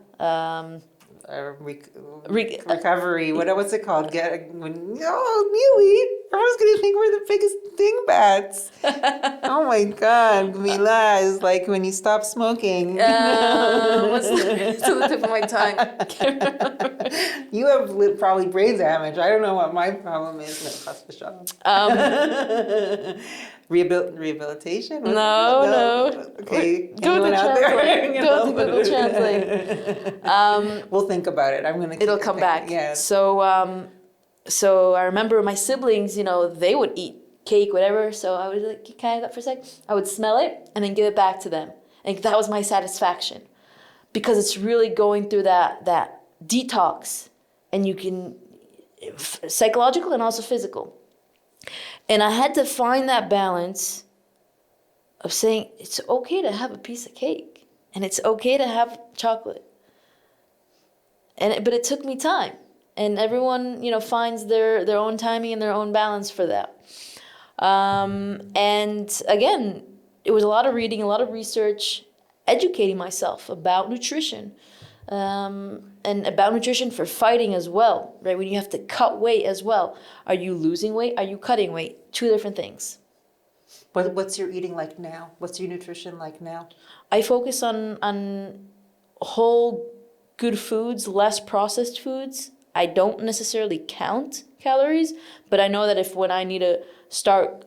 Recovery. What's it called? Neely. Everyone's gonna think we're the biggest dingbats. Oh my God, Gmila is like when you stop smoking. What's it's on the tip of my tongue. Can't remember. You have probably brain damage. I don't know what my problem is. No, that's for sure. Rehabilitation? No. Okay. Go to Translate. Go to Google Translate. We'll think about it. It'll come back. Yeah. So I remember my siblings, you know, they would eat cake, whatever. So I would like, can I have that for a sec? I would smell it and then give it back to them. And that was my satisfaction. Because it's really going through that detox. And you can, psychological and also physical. And I had to find that balance of saying it's okay to have a piece of cake and it's okay to have chocolate. But it took me time. And everyone, you know, finds their own timing and their own balance for that. And again, it was a lot of reading, a lot of research, educating myself about nutrition. And about nutrition for fighting as well, right? When you have to cut weight as well. Are you losing weight? Are you cutting weight? Two different things. What's your eating like now? What's your nutrition like now? I focus on whole good foods, less processed foods. I don't necessarily count calories, but I know that when I need to start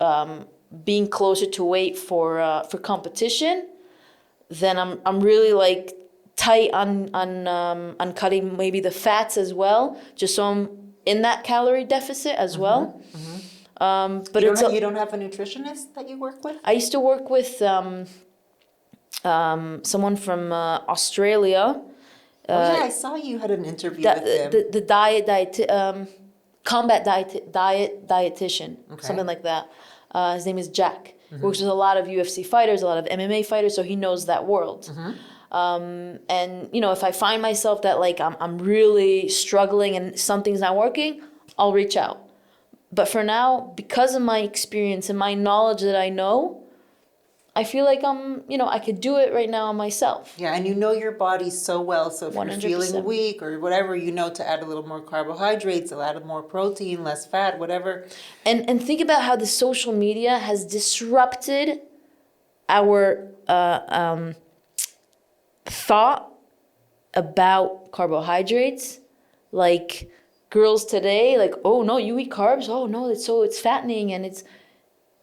being closer to weight for competition, then I'm really like tight on cutting maybe the fats as well, just so I'm in that calorie deficit as well. Mm-hmm. But you don't have a nutritionist that you work with? I used to work with someone from Australia. I saw you had an interview with him. The combat dietitian, Okay. something like that. His name is Jack. Mm-hmm. Works with a lot of UFC fighters, a lot of MMA fighters, so he knows that world. Mm-hmm. And you know, if I find myself that like I'm really struggling and something's not working, I'll reach out. But for now, because of my experience and my knowledge that I know, I feel like I could do it right now on myself. Yeah, and you know your body so well, so if 100%. You're feeling weak or whatever, you know to add a little more carbohydrates, a add more protein, less fat, whatever. And think about how the social media has disrupted our thought about carbohydrates. Like girls today, like, oh no, you eat carbs? Oh no, it's fattening. And it's,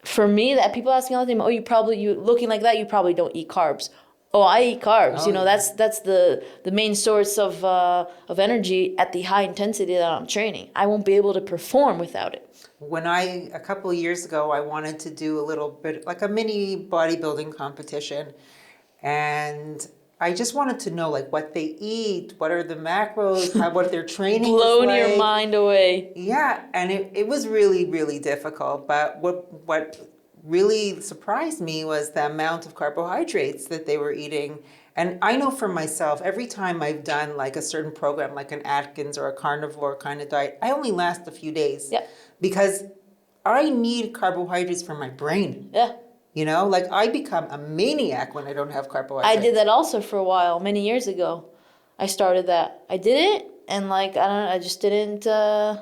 for me, that people ask me all the time, oh, you looking like that, you probably don't eat carbs. Oh, I eat carbs. Oh, that's the main source of energy at the high intensity that I'm training. I won't be able to perform without it. When a couple of years ago, I wanted to do a little bit like a mini bodybuilding competition, and I just wanted to know like what they eat, what are the macros, what their training Blown is like. your mind away. Yeah, and it was really, really difficult. But what really surprised me was the amount of carbohydrates that they were eating. And I know for myself, every time I've done like a certain program, like an Atkins or a carnivore kind of diet, I only last a few days. Yeah. Because I need carbohydrates for my brain. Yeah. You know, like I become a maniac when I don't have carbohydrates. I did that also for a while, many years ago. I started that. I did it, and like, I just didn't, No.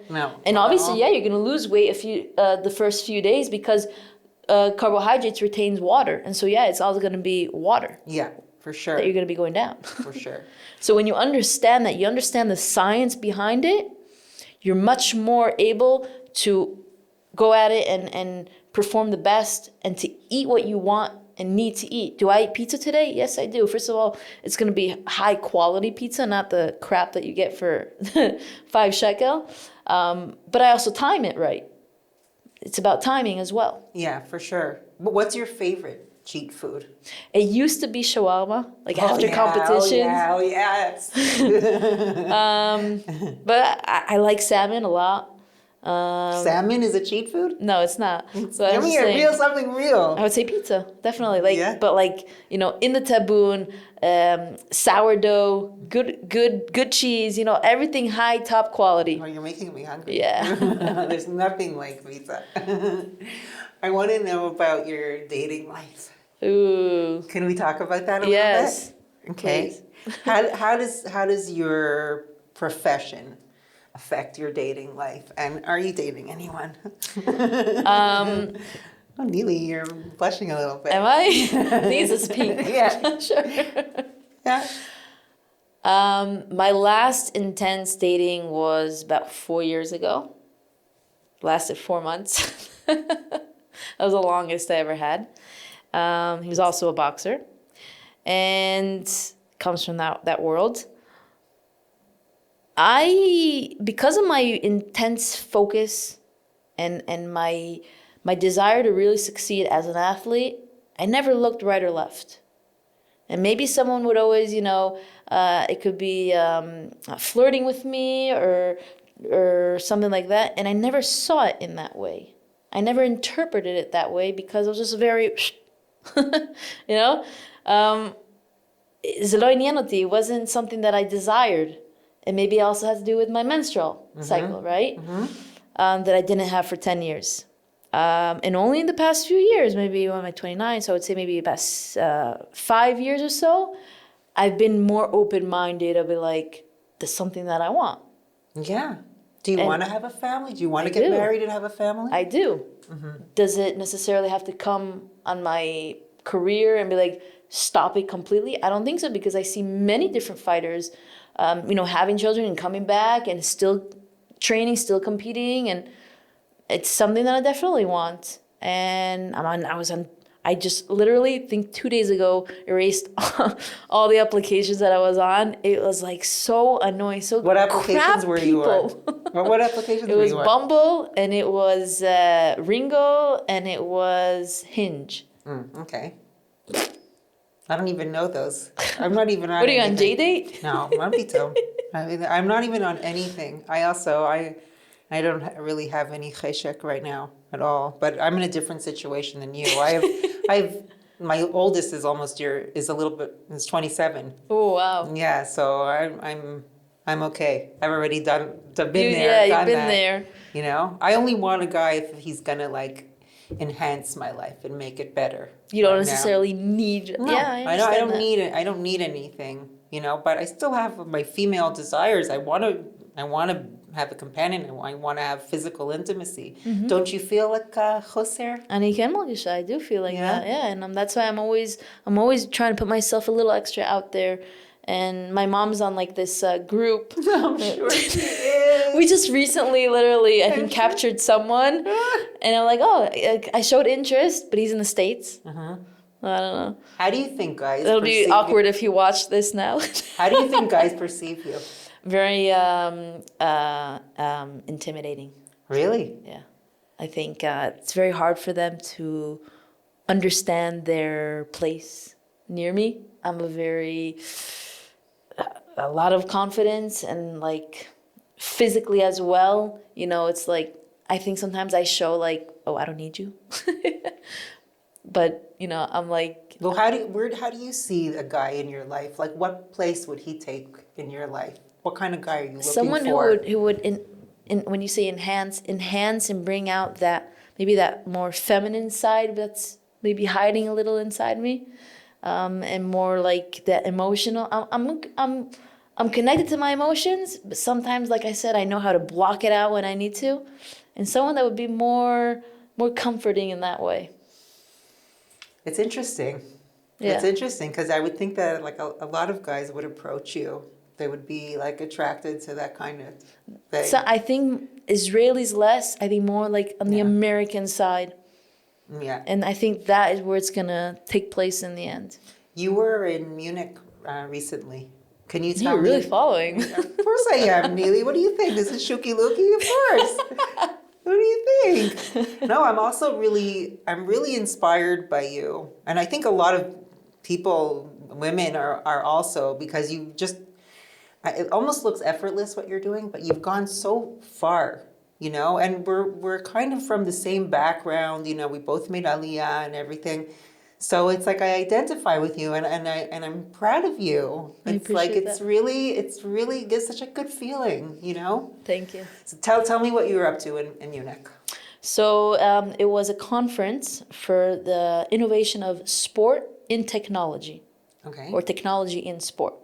No. And obviously, yeah, you're going to lose weight the first few days because carbohydrates retains water. And so, yeah, it's also going to be water Yeah, for sure. that you're going to be going down. For sure. So when you understand that, you understand the science behind it, you're much more able to go at it and perform the best and to eat what you want and need to eat. Do I eat pizza today? Yes, I do. First of all, it's going to be high quality pizza, not the crap that you get for 5 shekel. But I also time it right. It's about timing as well. Yeah, for sure. But what's your favorite cheat food? It used to be shawarma, like after yeah, competitions. Oh, yes. But I like salmon a lot. Salmon is a cheat food? No, it's not. So Give me something real. I would say pizza, definitely. Like, Yeah. but like, you know, in the taboon, sourdough, good cheese. You know, everything high, top quality. Oh, you're making me hungry. Yeah. There's nothing like pizza. I want to know about your dating life. Ooh. Can we talk about that a Yes. little bit? Okay. How does your profession affect your dating life? And are you dating anyone? Oh, Nili, you're blushing a little bit. Am I? I think it's pink. Yeah. Sure. Yeah. My last intense dating was about 4 years ago. Lasted 4 months. That was the longest I ever had. He was also a boxer, and comes from that world. Because of my intense focus and my desire to really succeed as an athlete, I never looked right or left. And maybe someone would always, you know, it could be flirting with me or something like that, and I never saw it in that way. I never interpreted it that way because I was just very, you know, it wasn't something that I desired. And maybe it also has to do with my menstrual cycle, right? That I didn't have for 10 years. And only in the past few years, maybe when I'm 29, so I would say maybe about 5 years or so, I've been more open-minded. I'll be like, there's something that I want. Yeah. Do you want to have a family? Do you want to get married and have a family? I do. Does it necessarily have to come on my career and be like, stop it completely? I don't think so, because I see many different fighters, you know, having children and coming back and still training, still competing, and it's something that I definitely want. And I just literally think 2 days ago erased all the applications that I was on. It was like so annoying. So what applications were you on? What applications were you on? It was Bumble, and it was Ringo, and it was Hinge. Okay. I don't even know those. I'm not even on What are you anything. on, J-Date? No, Marbito. I'm not even on anything. I don't really have any cheshek right now at all. But I'm in a different situation than you. My oldest is is 27. Oh wow. Yeah, so I'm okay. I've already been there. Yeah, you've done been that, there. You know, I only want a guy if he's gonna like enhance my life and make it better. You don't right necessarily need. No, Yeah, I don't need it. I don't need anything, you know. But I still have my female desires. I want to have a companion. I want to have physical intimacy. Don't you feel like Joser? אני כן מרגישה, I do feel like that. Yeah, and that's why I'm always trying to put myself a little extra out there. And my mom's on like this group. I'm sure she is. We just recently, literally, I think, captured someone, and I'm like, oh, I showed interest, but he's in the States. I don't know. How do you think guys? It'll be awkward if you watch this now. How do you think guys perceive you? Very intimidating. Really? Yeah, I think it's very hard for them to understand their place near me. I'm a lot of confidence, and like physically as well. You know, it's like, I think sometimes I show like, oh, I don't need you. But, you know, I'm like. Well, how do you see a guy in your life? Like, what place would he take in your life? What kind of guy are you looking someone for? who would when you say enhance and bring out that, maybe that more feminine side that's maybe hiding a little inside me. And more like that emotional. I'm connected to my emotions, but sometimes, like I said, I know how to block it out when I need to. And someone that would be more comforting in that way. It's interesting. Yeah. It's interesting because I would think that like a lot of guys would approach you. They would be like attracted to that kind of thing. So I think Israelis less. I think more like on the Yeah. American side. Yeah. And I think that is where it's going to take place in the end. You were in Munich recently. Can you tell You're me? really following. Of course I am, Nili. What do you think? This is Shuki Luki? Of course. What do you think? No, I'm really inspired by you. And I think a lot of people, women are also, because you just, it almost looks effortless what you're doing, but you've gone so far, you know, and we're kind of from the same background, you know, we both made Aliyah and everything. So it's like I identify with you and I'm proud of you. It's like appreciate it's really gives such a good feeling, you know? Thank you. So tell me what you were up to in Munich. So it was a conference for the innovation of sport in technology, Okay. or technology in sport.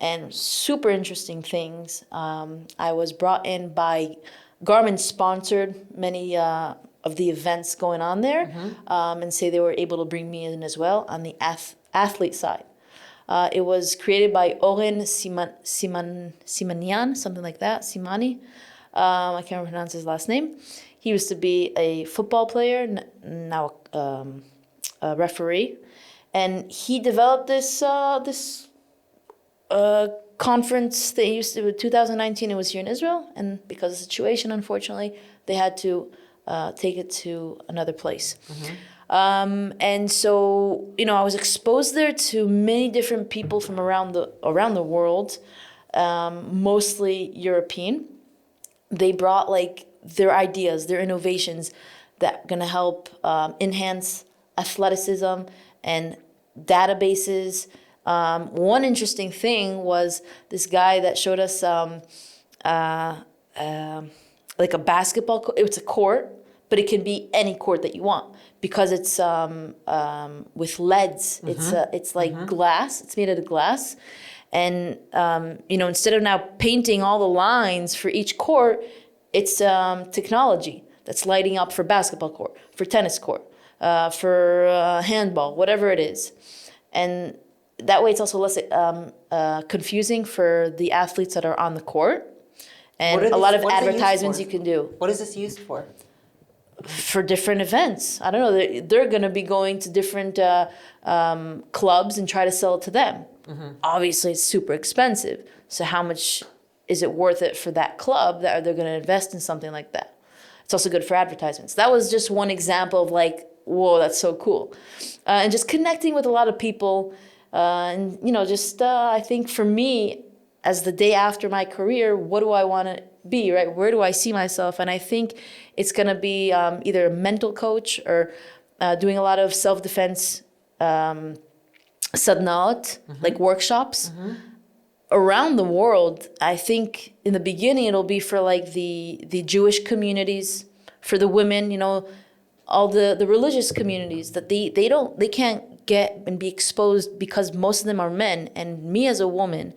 And super interesting things. I was brought in by Garmin, sponsored many of the events going on there, and say they were able to bring me in as well on the athlete side. It was created by Oren Simanian, something like that, Simani. I can't pronounce his last name. He used to be a football player, now a referee, and he developed this conference that used to, 2019. It was here in Israel, and because of the situation, unfortunately, they had to take it to another place. And so, you know, I was exposed there to many different people from around the world, mostly European. They brought like their ideas, their innovations that are going to help enhance athleticism and databases. One interesting thing was this guy that showed us like a basketball. It's a court, but it can be any court that you want because it's with LEDs. It's like glass. It's made out of glass, and you know, instead of now painting all the lines for each court, it's technology that's lighting up for basketball court, for tennis court, for handball, whatever it is, and that way it's also less confusing for the athletes that are on the court, and a lot of advertisements you can do. What is this used for? For different events. I don't know. They're going to be going to different clubs and try to sell it to them. Obviously, it's super expensive. So how much is it worth it for that club that they're going to invest in something like that? It's also good for advertisements. That was just one example of like, whoa, that's so cool. And just connecting with a lot of people. And, you know, just I think for me, as the day after my career, what do I want to be, right? Where do I see myself? And I think it's going to be either a mental coach or doing a lot of self-defense sadnaot, like workshops around the world. I think in the beginning it'll be for like the Jewish communities, for the women, you know, all the religious communities that they can't get and be exposed because most of them are men. And me as a woman,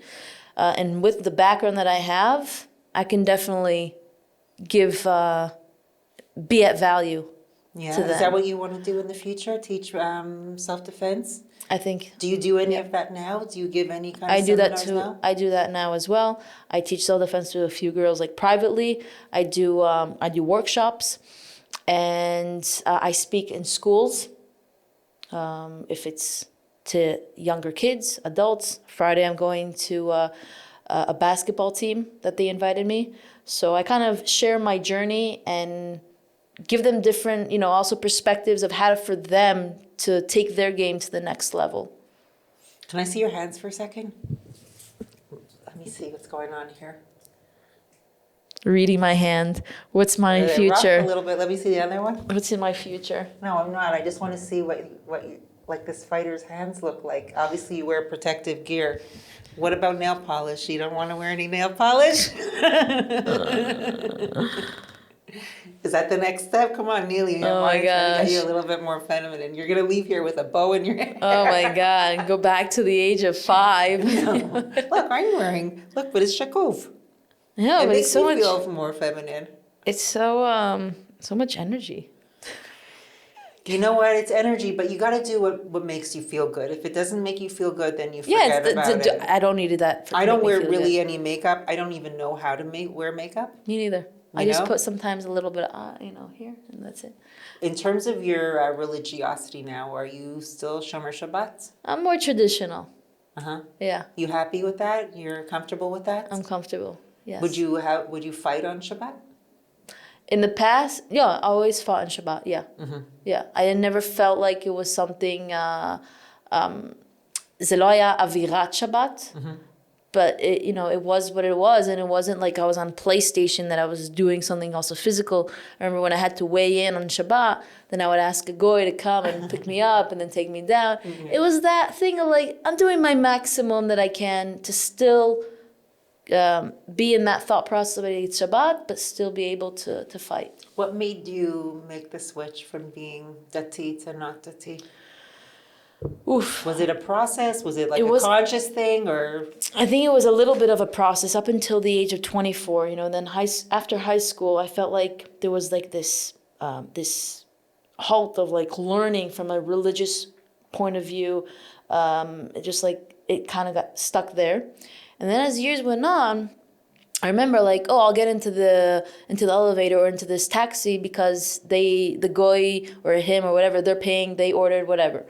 and with the background that I have, I can definitely give, be at value to them. Is that what you want to do in the future? Teach self-defense? I think. Do you do any of that now? Do you give any kind of I do that seminars too. now? I do that now as well. I teach self-defense to a few girls, like privately. I do workshops, and I speak in schools. If it's to younger kids, adults. Friday I'm going to a basketball team that they invited me. So I kind of share my journey and give them different, you know, also perspectives of how for them to take their game to the next level. Can I see your hands for a second? Let me see what's going on here. Reading my hand. What's my Rough future? a little bit. Let me see the other one. What's in my future? No, I'm not. I just want to see what like this fighter's hands look like. Obviously, you wear protective gear. What about nail polish? You don't want to wear any nail polish? Is that the next step? Come on, Nili. Oh my gosh. gosh. Get you a little bit more feminine. You're going to leave here with a bow in your hair. Oh my God. Go back to the age of 5. Look, I'm wearing. Look, but it's shakuf. Yeah, It but makes it's so me much. feel more feminine. It's so much energy. You know what? It's energy, but you got to do what makes you feel good. If it doesn't make you feel good, then you forget about it. I don't need that. I don't wear really good. any makeup. I don't even know how to wear makeup. Me neither. I just put sometimes a little bit, here, and that's it. In terms of your religiosity now, are you still Shomer Shabbat? I'm more traditional. Yeah. You happy with that? You're comfortable with that? I'm comfortable. Yes. Would you fight on Shabbat? In the past, yeah, I always fought on Shabbat. Yeah. Yeah. I never felt like it was something. זה לא היה אווירת Shabbat. But it was what it was, and it wasn't like I was on PlayStation that I was doing something also physical. I remember when I had to weigh in on Shabbat, then I would ask a goy to come and pick me up and then take me down. It was that thing of like, I'm doing my maximum that I can to still be in that thought process of it's Shabbat, but still be able to fight. What made you make the switch from being dati to not dati? Oof. Was it a process? Was it like a conscious thing, or? I think it was a little bit of a process up until the age of 24. Then after high school, I felt like there was like this halt of like learning from a religious point of view. Just like it kind of got stuck there, and then as years went on, I remember like, I'll get into the elevator or into this taxi because the goy or him or whatever, they're paying, they ordered whatever.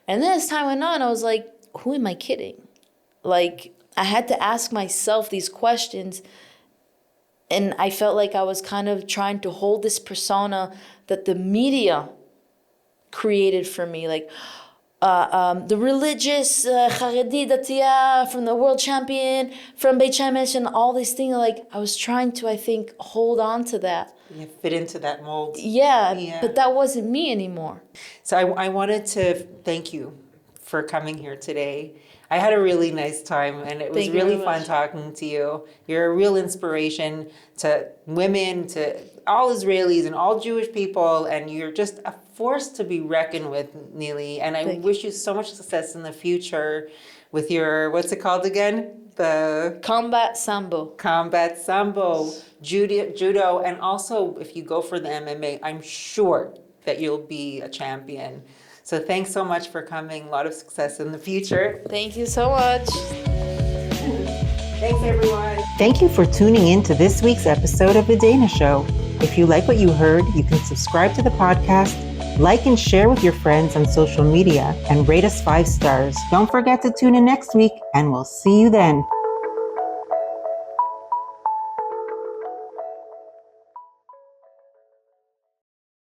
And then as time went on, I was like, who am I kidding? Like, I had to ask myself these questions, and I felt like I was kind of trying to hold this persona that the media created for me, like the religious Haredi Datiya from the world champion from Beit Shemesh and all these things. Like, I was trying to, I think, hold on to that. You fit into that mold. Yeah, but that wasn't me anymore. So I wanted to thank you for coming here today. I had a really nice time, and it was really fun talking to you. You're a real inspiration to women, to all Israelis and all Jewish people, and you're just a force to be reckoned with, Nili. And I wish you so much success in the future with your, what's it called again? The Combat Sambo, judo, and also if you go for the MMA, I'm sure that you'll be a champion. So thanks so much for coming. A lot of success in the future. Thank you so much. Thanks, everyone. Thank you for tuning in to this week's episode of The Dayna Show. If you like what you heard, you can subscribe to the podcast, like and share with your friends on social media, and rate us 5 stars. Don't forget to tune in next week, and we'll see you then.